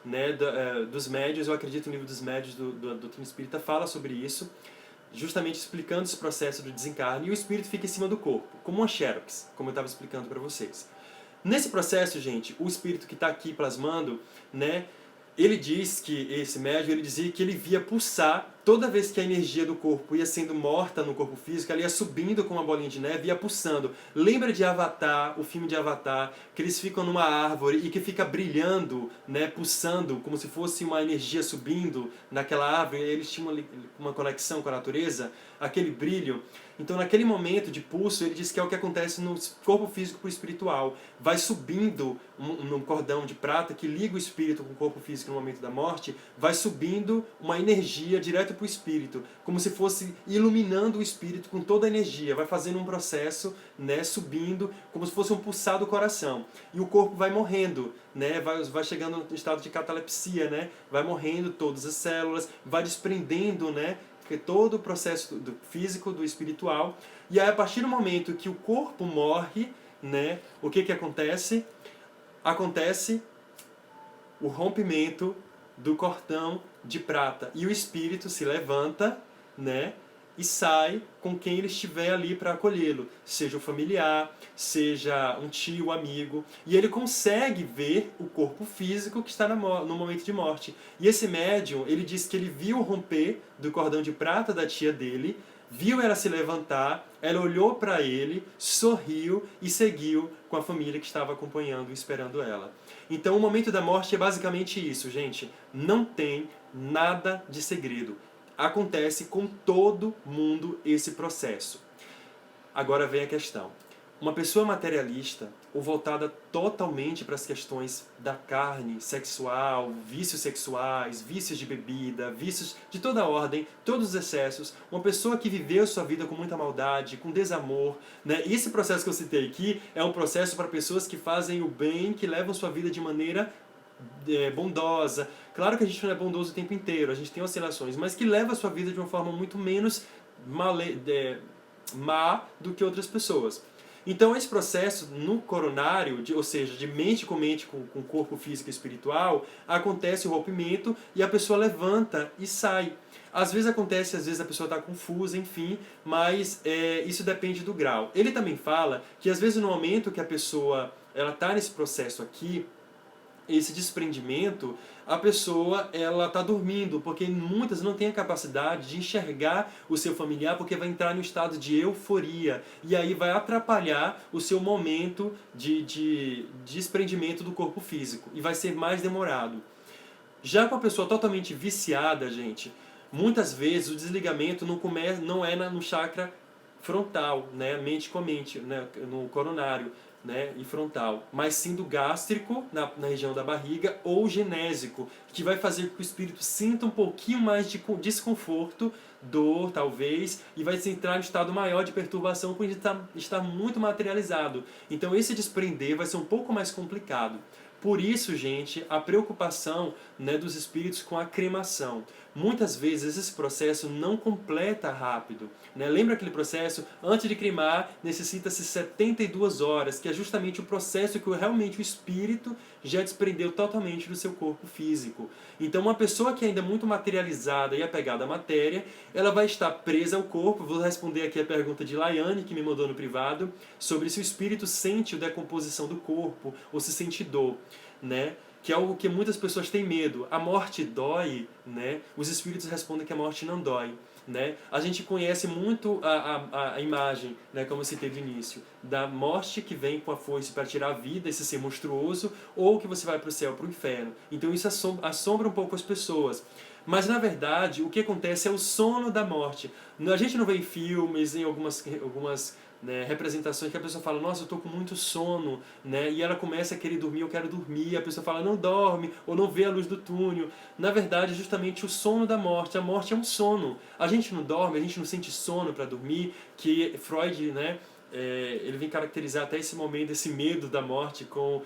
né, dos médiuns. Eu acredito no livro dos médiuns do Doutrina Espírita, fala sobre isso, justamente explicando esse processo do desencarne, e o espírito fica em cima do corpo, como uma xerox, como eu estava explicando para vocês. Nesse processo, gente, o espírito que está aqui plasmando, né, ele diz que, esse médium, ele dizia que ele via pulsar, toda vez que a energia do corpo ia sendo morta no corpo físico, ela ia subindo com uma bolinha de neve e ia pulsando. Lembra de Avatar, o filme de Avatar, que eles ficam numa árvore e que fica brilhando, né, pulsando, como se fosse uma energia subindo naquela árvore, eles tinham uma conexão com a natureza, aquele brilho. Então, naquele momento de pulso, ele diz que é o que acontece no corpo físico para o espiritual. Vai subindo num cordão de prata que liga o espírito com o corpo físico no momento da morte, vai subindo uma energia direto para o espírito, como se fosse iluminando o espírito com toda a energia, vai fazendo um processo, né, subindo, como se fosse um pulsar do coração. E o corpo vai morrendo, né, vai chegando no estado de catalepsia, né, vai morrendo todas as células, vai desprendendo, né, todo o processo do físico, do espiritual. E aí, a partir do momento que o corpo morre, né, o que acontece? Acontece o rompimento do cordão de prata. E o espírito se levanta, né, e sai com quem ele estiver ali para acolhê-lo. Seja o familiar, seja um tio, amigo. E ele consegue ver o corpo físico que está no momento de morte. E esse médium, ele diz que ele viu o romper do cordão de prata da tia dele, viu ela se levantar, ela olhou para ele, sorriu e seguiu com a família que estava acompanhando e esperando ela. Então o momento da morte é basicamente isso, gente. Não tem nada de segredo. Acontece com todo mundo esse processo. Agora vem a questão. Uma pessoa materialista, ou voltada totalmente para as questões da carne, sexual, vícios sexuais, vícios de bebida, vícios de toda ordem, todos os excessos, uma pessoa que viveu sua vida com muita maldade, com desamor, né? E esse processo que eu citei aqui é um processo para pessoas que fazem o bem, que levam sua vida de maneira bondosa. Claro que a gente não é bondoso o tempo inteiro, a gente tem oscilações, mas que leva a sua vida de uma forma muito menos má do que outras pessoas. Então esse processo no coronário, ou seja, de mente com corpo físico e espiritual, acontece o rompimento e a pessoa levanta e sai. Às vezes acontece, às vezes a pessoa está confusa, enfim, mas isso depende do grau. Ele também fala que às vezes no momento que a pessoa está nesse processo aqui, esse desprendimento, a pessoa ela está dormindo, porque muitas não têm a capacidade de enxergar o seu familiar, porque vai entrar no estado de euforia, e aí vai atrapalhar o seu momento de desprendimento do corpo físico, e vai ser mais demorado. Já com a pessoa totalmente viciada, gente, muitas vezes o desligamento não é no chakra frontal, né, mente com mente, né, no coronário, né, e frontal, mas sim do gástrico, na região da barriga, ou genésico, que vai fazer com que o espírito sinta um pouquinho mais de desconforto, dor talvez, e vai se entrar em estado maior de perturbação por estar muito materializado. Então esse desprender vai ser um pouco mais complicado. Por isso, gente, a preocupação, né, dos espíritos com a cremação. Muitas vezes esse processo não completa rápido, né? Lembra aquele processo? Antes de cremar, necessita-se 72 horas, que é justamente o processo que realmente o espírito já desprendeu totalmente do seu corpo físico. Então uma pessoa que ainda é muito materializada e apegada à matéria, ela vai estar presa ao corpo. Vou responder aqui a pergunta de Laiane, que me mandou no privado, sobre se o espírito sente a decomposição do corpo ou se sente dor, né? Que é algo que muitas pessoas têm medo. A morte dói, né? Os espíritos respondem que a morte não dói, né? A gente conhece muito a imagem, né, como eu citei no início, da morte que vem com a foice para tirar a vida, esse ser monstruoso, ou que você vai para o céu, para o inferno. Então isso assombra um pouco as pessoas. Mas, na verdade, o que acontece é o sono da morte. A gente não vê em filmes, em algumas né, representações que a pessoa fala, nossa, eu estou com muito sono, né, e ela começa a querer dormir, eu quero dormir, a pessoa fala, não dorme, ou não vê a luz do túnel. Na verdade, é justamente o sono da morte. A morte é um sono. A gente não dorme, a gente não sente sono para dormir, que Freud, né, ele vem caracterizar até esse momento, esse medo da morte com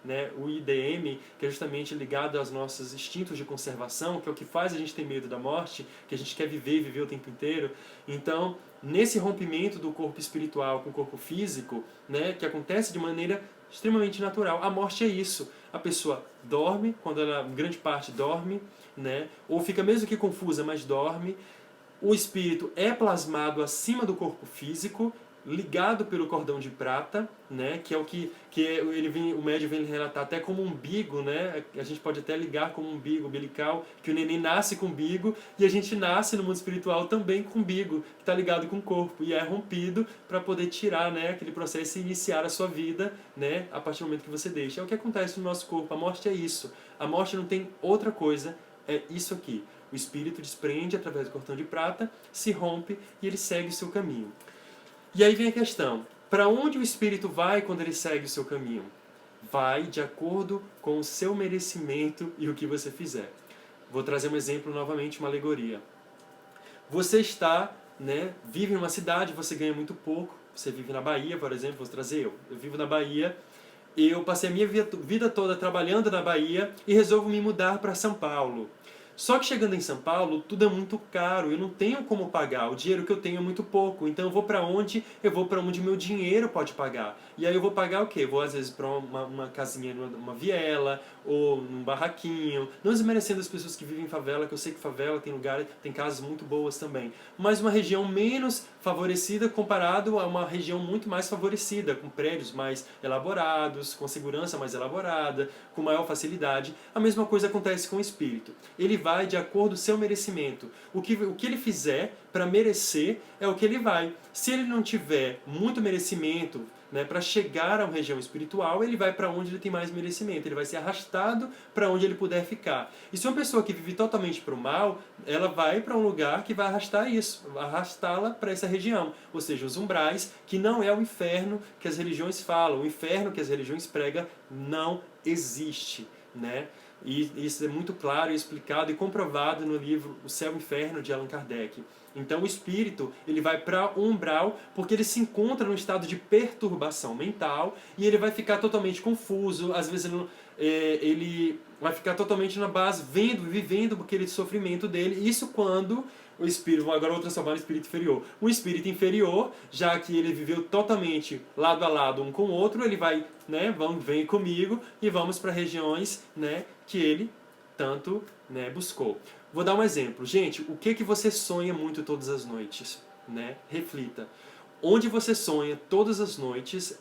né, o IDM, que é justamente ligado aos nossos instintos de conservação, que é o que faz a gente ter medo da morte, que a gente quer viver e viver o tempo inteiro. Então, nesse rompimento do corpo espiritual com o corpo físico, né, que acontece de maneira extremamente natural, a morte é isso. A pessoa dorme, quando ela, em grande parte, dorme, né, ou fica mesmo que confusa, mas dorme. O espírito é plasmado acima do corpo físico, ligado pelo cordão de prata, né, que é o que o médium vem relatar até como umbigo, né, a gente pode até ligar como umbigo umbilical, que o neném nasce com umbigo e a gente nasce no mundo espiritual também com umbigo, que está ligado com o corpo e é rompido para poder tirar, né, aquele processo e iniciar a sua vida, né, a partir do momento que você deixa. É o que acontece no nosso corpo. A morte é isso. A morte não tem outra coisa, é isso aqui. O espírito desprende através do cordão de prata, se rompe e ele segue o seu caminho. E aí vem a questão, para onde o espírito vai quando ele segue o seu caminho? Vai de acordo com o seu merecimento e o que você fizer. Vou trazer um exemplo novamente, uma alegoria. Você está, né, vive em uma cidade, você ganha muito pouco, você vive na Bahia, por exemplo, vou trazer eu vivo na Bahia, eu passei a minha vida toda trabalhando na Bahia e resolvo me mudar para São Paulo. Só que chegando em São Paulo, tudo é muito caro, eu não tenho como pagar, o dinheiro que eu tenho é muito pouco, então eu vou para onde? Eu vou para onde meu dinheiro pode pagar. E aí eu vou pagar o quê? Eu vou às vezes para uma casinha, numa viela, ou num barraquinho, não desmerecendo as pessoas que vivem em favela, que eu sei que favela tem lugar, tem casas muito boas também, mas uma região menos favorecida comparado a uma região muito mais favorecida, com prédios mais elaborados, com segurança mais elaborada, com maior facilidade. A mesma coisa acontece com o espírito. Ele vai de acordo com o seu merecimento. O que ele fizer para merecer é o que ele vai. Se ele não tiver muito merecimento, né, para chegar a uma região espiritual, ele vai para onde ele tem mais merecimento, ele vai ser arrastado para onde ele puder ficar. E se uma pessoa que vive totalmente para o mal, ela vai para um lugar que vai arrastar isso, arrastá-la para essa região, ou seja, os umbrais, que não é o inferno que as religiões falam, o inferno que as religiões pregam não existe, né? E isso é muito claro e explicado e comprovado no livro O Céu e o Inferno, de Allan Kardec. Então o espírito ele vai para o umbral porque ele se encontra num estado de perturbação mental e ele vai ficar totalmente confuso, às vezes ele vai ficar totalmente na base, vivendo aquele sofrimento dele. Isso quando o espírito, agora eu vou transformar no espírito inferior. O espírito inferior, já que ele viveu totalmente lado a lado um com o outro, ele vai, né, vem comigo e vamos para regiões, né, que ele tanto, né, buscou. Vou dar um exemplo. Gente, o que você sonha muito todas as noites? Né? Reflita. Onde você sonha todas as noites,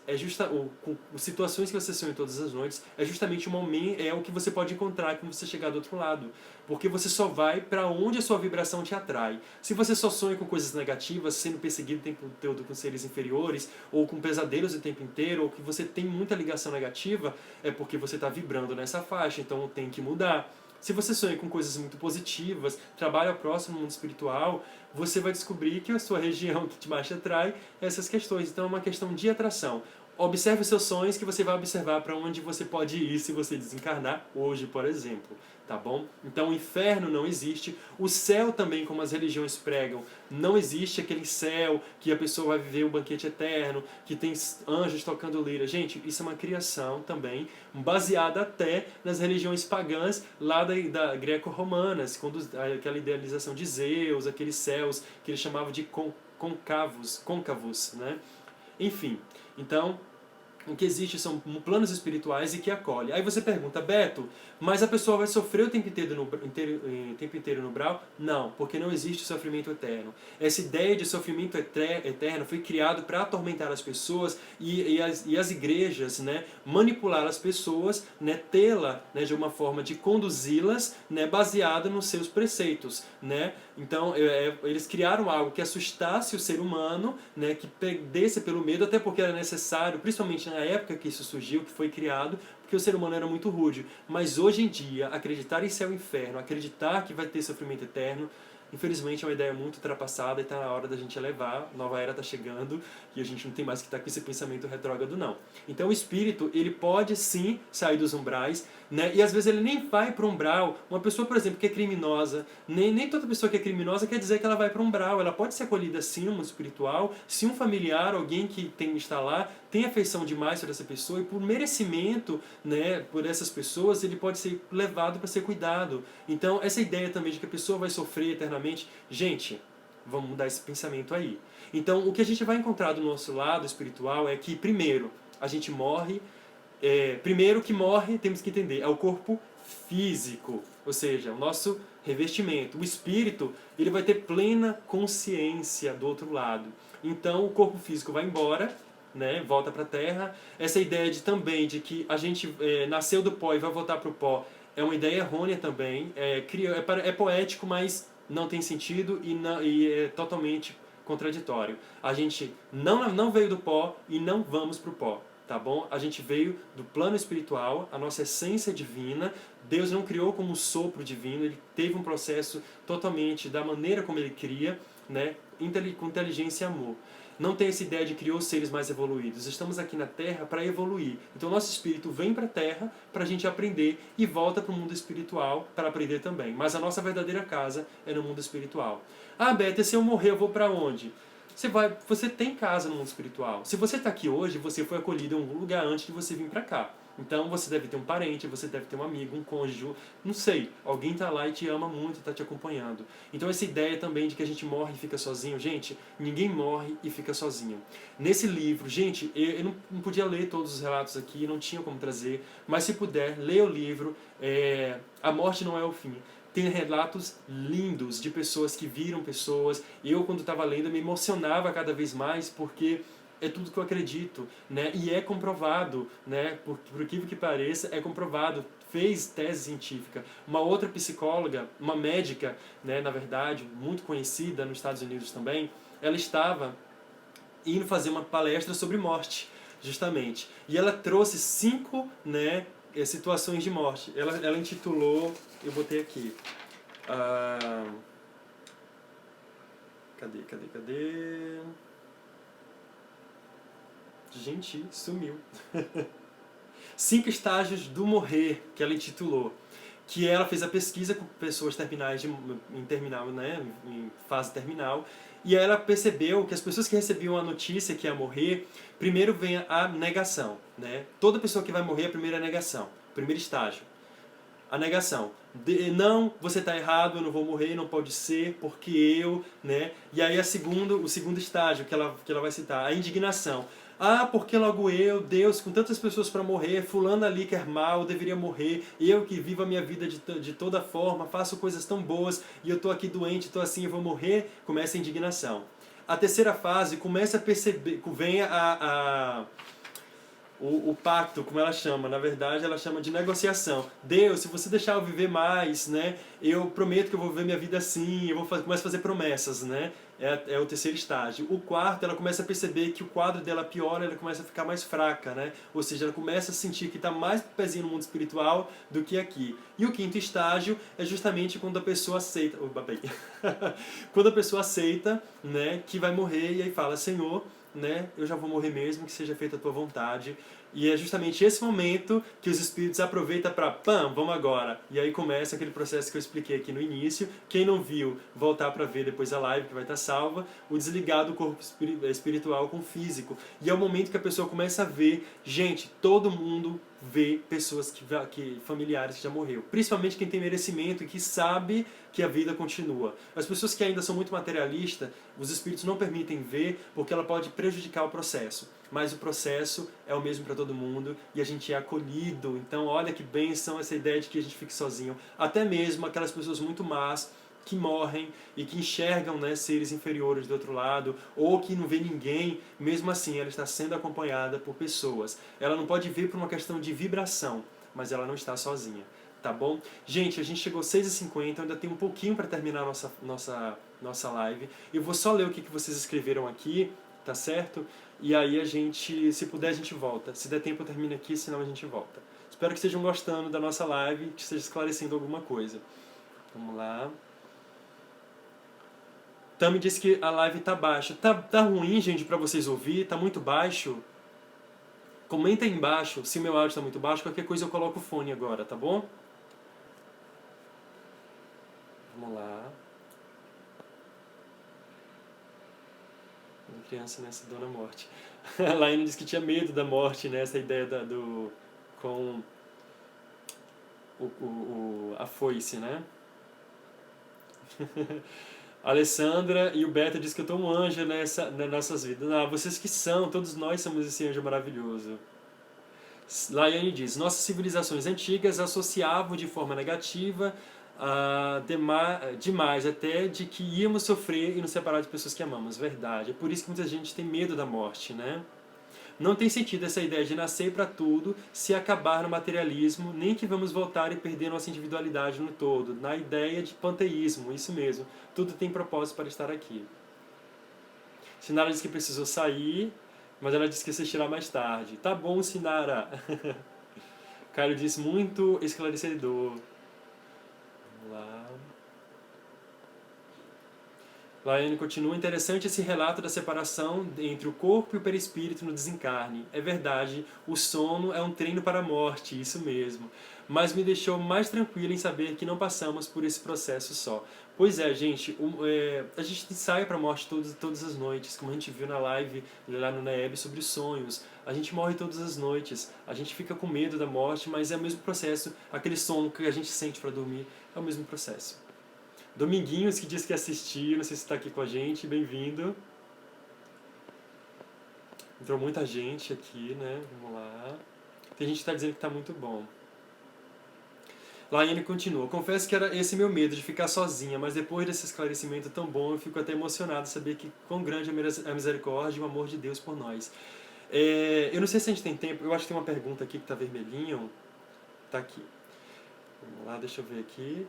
situações que você sonha todas as noites, é justamente o que você pode encontrar quando você chegar do outro lado. Porque você só vai para onde a sua vibração te atrai. Se você só sonha com coisas negativas, sendo perseguido o tempo todo com seres inferiores, ou com pesadelos o tempo inteiro, ou que você tem muita ligação negativa, é porque você está vibrando nessa faixa, então tem que mudar. Se você sonha com coisas muito positivas, trabalha próximo no mundo espiritual, você vai descobrir que a sua região que mais te atrai é essas questões. Então é uma questão de atração. Observe os seus sonhos que você vai observar para onde você pode ir se você desencarnar hoje, por exemplo. Tá bom? Então o inferno não existe. O céu também, como as religiões pregam, não existe aquele céu que a pessoa vai viver um banquete eterno, que tem anjos tocando lira. Gente, isso é uma criação também, baseada até nas religiões pagãs lá da greco-romanas, aquela idealização de Zeus, aqueles céus que eles chamavam de côncavos, né? Enfim, então o que existe são planos espirituais e que acolhe. Aí você pergunta, Beto, mas a pessoa vai sofrer o tempo inteiro no umbral? Não, porque não existe sofrimento eterno. Essa ideia de sofrimento eterno foi criado para atormentar as pessoas e as igrejas, né, manipular as pessoas, né, tê-la, né, de uma forma de conduzi-las, né, baseada nos seus preceitos, né? Então eles criaram algo que assustasse o ser humano, né, que perdesse pelo medo, até porque era necessário, principalmente na época que isso surgiu, que foi criado, porque o ser humano era muito rude. Mas hoje em dia, acreditar em céu e inferno, acreditar que vai ter sofrimento eterno, Infelizmente é uma ideia muito ultrapassada e está na hora da gente elevar, nova era está chegando e a gente não tem mais que estar com esse pensamento retrógrado não. Então o espírito, ele pode sim sair dos umbrais, né? E às vezes ele nem vai para o umbral. Uma pessoa, por exemplo, que é criminosa, nem toda pessoa que é criminosa quer dizer que ela vai para o umbral, ela pode ser acolhida sim no mundo espiritual, se um familiar, alguém que está lá, tem afeição demais por essa pessoa e por merecimento, né, por essas pessoas, ele pode ser levado para ser cuidado. Então, essa ideia também de que a pessoa vai sofrer eternamente, gente, vamos mudar esse pensamento aí. Então, o que a gente vai encontrar do nosso lado espiritual é que, primeiro, a gente morre. Primeiro que morre, temos que entender, é o corpo físico, ou seja, o nosso revestimento. O espírito, ele vai ter plena consciência do outro lado. Então, o corpo físico vai embora, né, volta para a Terra. Essa ideia de que a gente nasceu do pó e vai voltar para o pó é uma ideia errônea também. É poético, mas não tem sentido e é totalmente contraditório. A gente não veio do pó e não vamos para o pó. Tá bom? A gente veio do plano espiritual, a nossa essência divina. Deus não criou como um sopro divino, ele teve um processo totalmente da maneira como ele cria, né? Com inteligência e amor. Não tem essa ideia de criou seres mais evoluídos. Estamos aqui na Terra para evoluir. Então nosso espírito vem para a Terra para a gente aprender e volta para o mundo espiritual para aprender também. Mas a nossa verdadeira casa é no mundo espiritual. Ah, Beta, se eu morrer eu vou para onde? Você tem casa no mundo espiritual. Se você está aqui hoje, você foi acolhido em algum lugar antes de você vir para cá. Então você deve ter um parente, você deve ter um amigo, um cônjuge, não sei. Alguém está lá e te ama muito, está te acompanhando. Então essa ideia também de que a gente morre e fica sozinho, gente, ninguém morre e fica sozinho. Nesse livro, gente, eu não podia ler todos os relatos aqui, não tinha como trazer, mas se puder, leia o livro. A morte não é o fim. Tem relatos lindos de pessoas que viram pessoas. Eu, quando estava lendo, me emocionava cada vez mais, porque é tudo que eu acredito, né? E é comprovado, né? Por incrível que pareça, é comprovado. Fez tese científica. Uma outra psicóloga, uma médica, né, na verdade, muito conhecida nos Estados Unidos também, ela estava indo fazer uma palestra sobre morte, justamente. E ela trouxe 5, né, situações de morte. Ela intitulou, eu botei aqui. Cadê? Gente, sumiu. 5 estágios do morrer, que ela intitulou. Que ela fez a pesquisa com pessoas em terminal, né, em fase terminal, e ela percebeu que as pessoas que recebiam a notícia que ia morrer, primeiro vem a negação, né? Toda pessoa que vai morrer, a primeira é a negação, primeiro estágio. A negação. Não, você está errado, eu não vou morrer, não pode ser, porque eu, né? E aí o segundo estágio que ela vai citar, a indignação. Ah, porque logo eu, Deus, com tantas pessoas para morrer, fulano ali quer mal, eu deveria morrer, eu que vivo a minha vida de toda forma, faço coisas tão boas, e eu estou aqui doente, estou assim, eu vou morrer, começa a indignação. A terceira fase, começa a perceber, vem o pacto, como ela chama, na verdade ela chama de negociação. Deus, se você deixar eu viver mais, né, eu prometo que eu vou viver minha vida assim, começo a fazer promessas, né, é o terceiro estágio. O quarto, ela começa a perceber que o quadro dela piora, ela começa a ficar mais fraca, né, ou seja, ela começa a sentir que está mais pezinho no mundo espiritual do que aqui. E o quinto estágio é justamente quando a pessoa aceita, quando a pessoa aceita, né, que vai morrer e aí fala, Senhor, né, eu já vou morrer mesmo, que seja feita a tua vontade. E é justamente esse momento que os espíritos aproveitam para, vamos agora. E aí começa aquele processo que eu expliquei aqui no início. Quem não viu, voltar para ver depois a live, que vai estar salva. O desligar do corpo espiritual com o físico. E é o momento que a pessoa começa a ver, gente, todo mundo vê pessoas familiares que já morreu. Principalmente quem tem merecimento e que sabe que a vida continua. As pessoas que ainda são muito materialistas, os espíritos não permitem ver porque ela pode prejudicar o processo. Mas o processo é o mesmo para todo mundo e a gente é acolhido. Então, olha que bênção essa ideia de que a gente fique sozinho. Até mesmo aquelas pessoas muito más que morrem e que enxergam, né, seres inferiores do outro lado, ou que não vê ninguém, mesmo assim ela está sendo acompanhada por pessoas. Ela não pode ver por uma questão de vibração, mas ela não está sozinha. Tá bom? Gente, a gente chegou às 6h50, ainda tem um pouquinho para terminar a nossa live. Eu vou só ler o que vocês escreveram aqui, tá certo? E aí a gente, se puder, a gente volta. Se der tempo, eu termino aqui, senão a gente volta. Espero que estejam gostando da nossa live, que esteja esclarecendo alguma coisa. Vamos lá. Tami disse que a live tá baixa. Tá ruim, gente, pra vocês ouvir? Tá muito baixo? Comenta aí embaixo se o meu áudio tá muito baixo. Qualquer coisa eu coloco o fone agora, tá bom? Vamos lá. Uma criança nessa dona morte. A Laine disse que tinha medo da morte, né? Essa ideia com a foice, né? A Alessandra e o Beto diz que eu tô um anjo nas nossas vidas. Ah, vocês que são, todos nós somos esse anjo maravilhoso. Laiane diz, nossas civilizações antigas associavam de forma negativa demais até de que íamos sofrer e nos separar de pessoas que amamos. Verdade. É por isso que muita gente tem medo da morte, né? Não tem sentido essa ideia de nascer para tudo se acabar no materialismo, nem que vamos voltar e perder nossa individualidade no todo. Na ideia de panteísmo, isso mesmo. Tudo tem propósito para estar aqui. Sinara disse que precisou sair, mas ela disse que assistirá mais tarde. Tá bom, Sinara. Caio disse muito esclarecedor. Vamos lá. Laiane continua, interessante esse relato da separação entre o corpo e o perispírito no desencarne. É verdade, o sono é um treino para a morte, isso mesmo. Mas me deixou mais tranquilo em saber que não passamos por esse processo só. Pois é, gente, a gente sai para a morte todas as noites, como a gente viu na live lá no NEB sobre os sonhos. A gente morre todas as noites, a gente fica com medo da morte, mas é o mesmo processo, aquele sono que a gente sente para dormir, é o mesmo processo. Dominguinhos, que diz que assistiu, não sei se está aqui com a gente, bem-vindo. Entrou muita gente aqui, né? Vamos lá. Tem gente que está dizendo que está muito bom. Laiane continua. Confesso que era esse meu medo de ficar sozinha, mas depois desse esclarecimento tão bom, eu fico até emocionado de saber que quão grande é a misericórdia e o amor de Deus por nós. Eu não sei se a gente tem tempo, eu acho que tem uma pergunta aqui que está vermelhinho. Está aqui. Vamos lá, deixa eu ver aqui.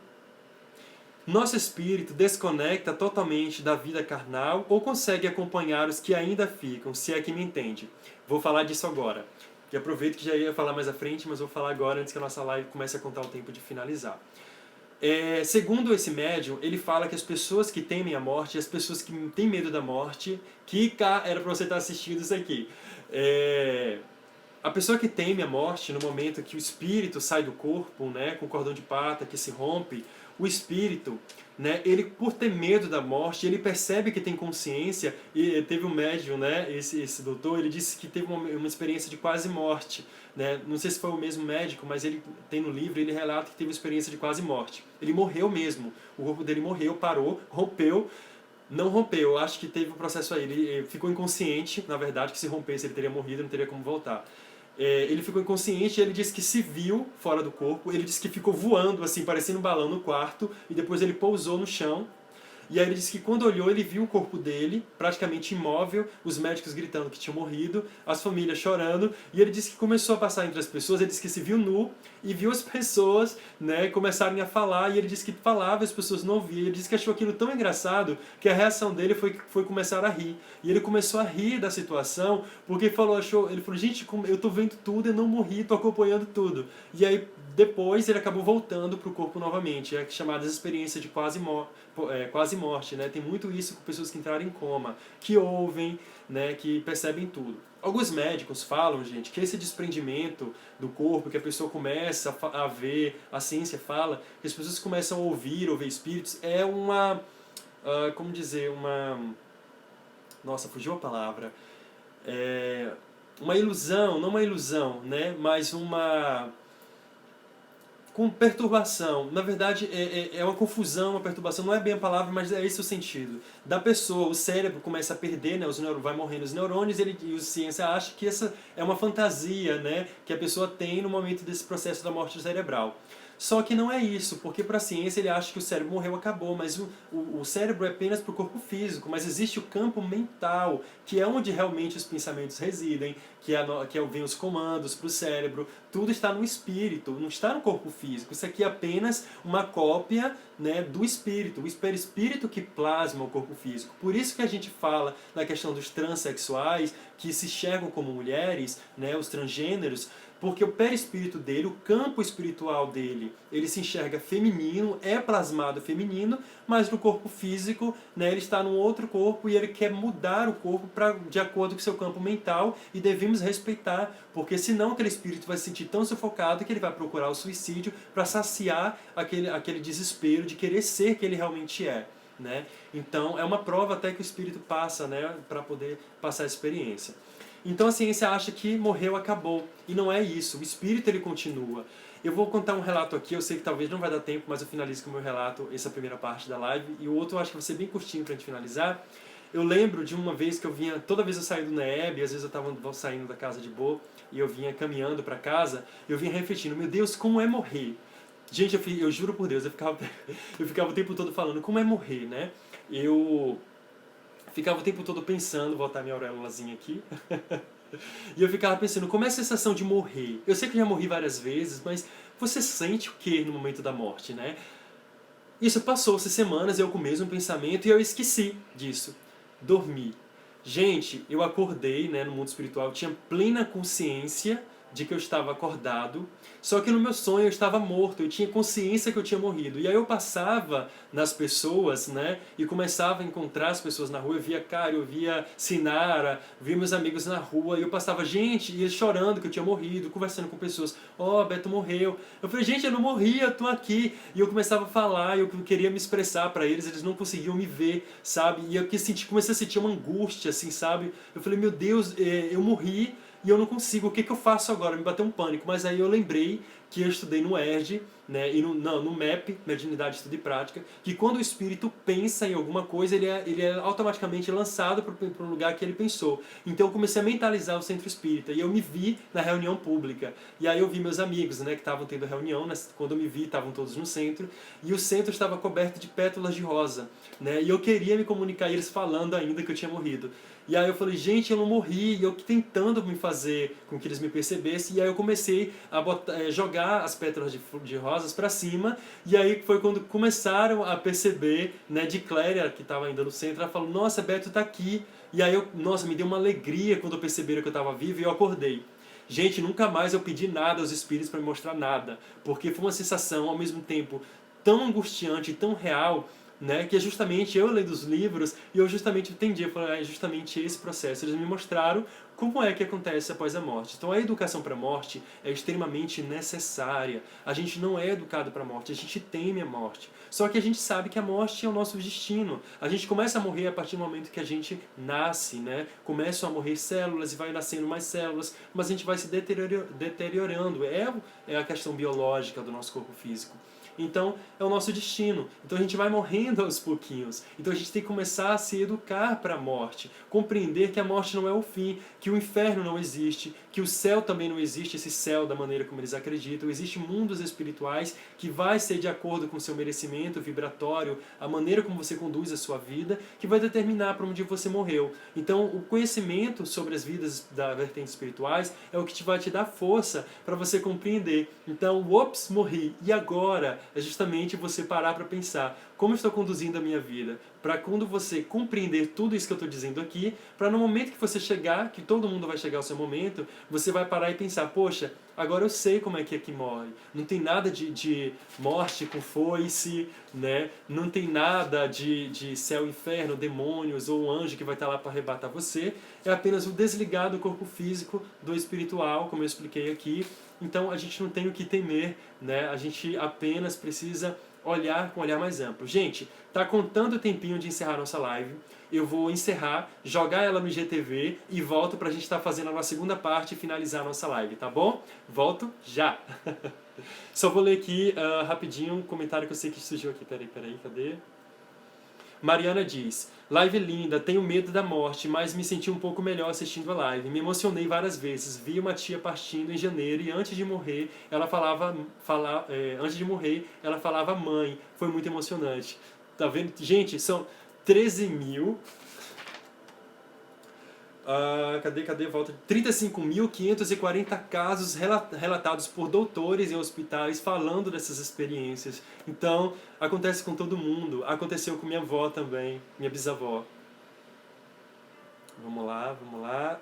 Nosso espírito desconecta totalmente da vida carnal ou consegue acompanhar os que ainda ficam, se é que me entende? Vou falar disso agora. Que aproveito que já ia falar mais à frente, mas vou falar agora antes que a nossa live comece a contar o tempo de finalizar. Segundo esse médium, ele fala que as pessoas que temem a morte, as pessoas que têm medo da morte, era para você estar assistindo isso aqui. A pessoa que teme a morte, no momento que o espírito sai do corpo, né, com o cordão de prata que se rompe, o espírito, né, ele, por ter medo da morte, ele percebe que tem consciência, e teve um médium, né, esse doutor, ele disse que teve uma experiência de quase morte, né, não sei se foi o mesmo médico, mas ele tem no livro, ele relata que teve uma experiência de quase morte. Ele morreu mesmo, o corpo dele morreu, parou, rompeu, não rompeu, acho que teve um processo aí, ele ficou inconsciente, na verdade, que se rompesse ele teria morrido, não teria como voltar. Ele ficou inconsciente e ele disse que se viu fora do corpo, ele disse que ficou voando, assim, parecendo um balão no quarto, e depois ele pousou no chão. E aí ele disse que quando olhou, ele viu o corpo dele, praticamente imóvel, os médicos gritando que tinha morrido, as famílias chorando, e ele disse que começou a passar entre as pessoas, ele disse que se viu nu, e viu as pessoas, né, começarem a falar, e ele disse que falava e as pessoas não ouviam. Ele disse que achou aquilo tão engraçado que a reação dele foi começar a rir. E ele começou a rir da situação, porque ele falou, gente, eu tô vendo tudo, eu não morri, tô acompanhando tudo. E aí, depois, ele acabou voltando pro corpo novamente, chamadas experiências de quase morte, né? Tem muito isso com pessoas que entraram em coma, que ouvem, né, que percebem tudo. Alguns médicos falam, gente, que esse desprendimento do corpo, que a pessoa começa a ver, a ciência fala, que as pessoas começam a ouvir espíritos, é uma, como dizer, nossa, fugiu a palavra, uma ilusão, não uma ilusão, né, mas com perturbação. Na verdade, é uma confusão, uma perturbação, não é bem a palavra, mas é esse o sentido. Da pessoa, o cérebro começa a perder, né, vai morrendo os neurônios, e a ciência acha que essa é uma fantasia, né, que a pessoa tem no momento desse processo da morte cerebral. Só que não é isso, porque para a ciência ele acha que o cérebro morreu, acabou, mas o cérebro é apenas para o corpo físico, mas existe o campo mental, que é onde realmente os pensamentos residem, que vem os comandos para o cérebro, tudo está no espírito, não está no corpo físico. Isso aqui é apenas uma cópia, né, do espírito, o espírito que plasma o corpo físico. Por isso que a gente fala na questão dos transexuais, que se enxergam como mulheres, né, os transgêneros, porque o perispírito dele, o campo espiritual dele, ele se enxerga feminino, é plasmado feminino, mas no corpo físico, né, ele está num outro corpo e ele quer mudar o corpo de acordo com o seu campo mental, e devemos respeitar, porque senão aquele espírito vai se sentir tão sufocado que ele vai procurar o suicídio para saciar aquele desespero de querer ser quem ele realmente é. Né? Então é uma prova até que o espírito passa, né, para poder passar a experiência. Então a ciência acha que morreu, acabou, e não é isso, o espírito ele continua. Eu vou contar um relato aqui, eu sei que talvez não vai dar tempo, mas eu finalizo com o meu relato, essa primeira parte da live, e o outro eu acho que vai ser bem curtinho pra gente finalizar. Eu lembro de uma vez que eu vinha, toda vez eu saía do NEB, às vezes eu estava saindo da casa de Bo, e eu vinha caminhando para casa, eu vinha refletindo, meu Deus, como é morrer? Gente, eu juro por Deus, eu ficava o tempo todo falando, como é morrer, né? Eu ficava o tempo todo pensando, vou botar minha auréolazinha aqui, e eu ficava pensando, como é a sensação de morrer? Eu sei que eu já morri várias vezes, mas você sente o que no momento da morte, né? Isso passou-se semanas, eu com o mesmo pensamento, e eu esqueci disso. Dormi. Gente, eu acordei, né, no mundo espiritual, eu tinha plena consciência de que eu estava acordado, só que no meu sonho eu estava morto, eu tinha consciência que eu tinha morrido. E aí eu passava nas pessoas, né, e começava a encontrar as pessoas na rua, eu via Cário, eu via Sinara, via meus amigos na rua, e eu passava, gente, e eles chorando que eu tinha morrido, conversando com pessoas, Beto morreu. Eu falei, gente, eu não morri, eu tô aqui. E eu começava a falar, eu queria me expressar para eles não conseguiam me ver, sabe? E eu comecei a sentir uma angústia, assim, sabe? Eu falei, meu Deus, eu morri, e eu não consigo, o que eu faço agora? Me bateu um pânico, mas aí eu lembrei que eu estudei no ERD, né, e no MEP, Mediunidade, Estudo e Prática, que quando o espírito pensa em alguma coisa, ele é automaticamente lançado para o lugar que ele pensou. Então eu comecei a mentalizar o centro espírita, e eu me vi na reunião pública. E aí eu vi meus amigos, né, que estavam tendo reunião, né, quando eu me vi, estavam todos no centro, e o centro estava coberto de pétalas de rosa, né, e eu queria me comunicar, e eles falando ainda que eu tinha morrido. E aí eu falei, gente, eu não morri, e eu tentando me fazer com que eles me percebessem, e aí eu comecei a jogar as pétalas de rosas para cima, e aí foi quando começaram a perceber, né, de Cléria, que estava ainda no centro, ela falou, nossa, Beto tá aqui, e aí nossa, me deu uma alegria quando perceberam que eu estava vivo, e eu acordei. Gente, nunca mais eu pedi nada aos espíritos para me mostrar nada, porque foi uma sensação, ao mesmo tempo, tão angustiante, tão real, né, que é justamente eu lendo os livros e eu justamente entendi, eu falei, é justamente esse processo. Eles me mostraram como é que acontece após a morte. Então a educação para a morte é extremamente necessária. A gente não é educado para a morte, a gente teme a morte. Só que a gente sabe que a morte é o nosso destino. A gente começa a morrer a partir do momento que a gente nasce, né? Começam a morrer células e vai nascendo mais células, mas a gente vai se deteriorando. É a questão biológica do nosso corpo físico. Então, é o nosso destino. Então, a gente vai morrendo aos pouquinhos. Então, a gente tem que começar a se educar para a morte. Compreender que a morte não é o fim, que o inferno não existe, que o céu também não existe, esse céu da maneira como eles acreditam. Existem mundos espirituais que vai ser de acordo com o seu merecimento vibratório, a maneira como você conduz a sua vida, que vai determinar para onde você morreu. Então, o conhecimento sobre as vidas das vertentes espirituais é o que vai te dar força para você compreender. Então, ops, morri. E agora? É justamente você parar para pensar como eu estou conduzindo a minha vida, para quando você compreender tudo isso que eu estou dizendo aqui, para no momento que você chegar, que todo mundo vai chegar ao seu momento, você vai parar e pensar, poxa, agora eu sei como é que morre. Não tem nada de morte com foice, né? Não tem nada de céu, inferno, demônios ou um anjo que vai estar lá para arrebatar você. É apenas o desligar do corpo físico, do espiritual, como eu expliquei aqui. Então a gente não tem o que temer, né? A gente apenas precisa olhar com um olhar mais amplo. Gente, tá contando o tempinho de encerrar nossa live. Eu vou encerrar, jogar ela no IGTV e volto pra gente estar fazendo a nossa segunda parte e finalizar a nossa live, tá bom? Volto já! Só vou ler aqui rapidinho um comentário que eu sei que surgiu aqui. Peraí, cadê? Mariana diz, live linda, tenho medo da morte, mas me senti um pouco melhor assistindo a live. Me emocionei várias vezes. Vi uma tia partindo em janeiro e antes de morrer, ela falava mãe. Foi muito emocionante. Tá vendo? Gente, são 13 mil... cadê? Volta. 35.540 casos relatados por doutores em hospitais falando dessas experiências. Então, acontece com todo mundo. Aconteceu com minha avó também, minha bisavó. Vamos lá.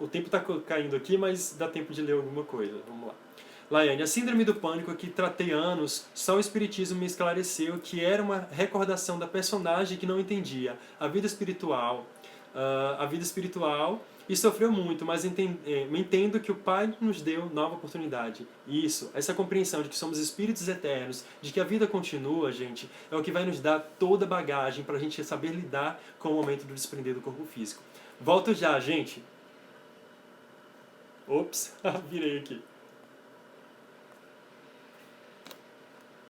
O tempo está caindo aqui, mas dá tempo de ler alguma coisa. Vamos lá. Laiane, a síndrome do pânico que tratei anos, só o espiritismo me esclareceu que era uma recordação da personagem que não entendia a vida espiritual, e sofreu muito, mas entendo que o Pai nos deu nova oportunidade. Isso, essa compreensão de que somos espíritos eternos, de que a vida continua, gente, é o que vai nos dar toda a bagagem para a gente saber lidar com o momento do desprender do corpo físico. Volto já, gente. Ops, virei aqui.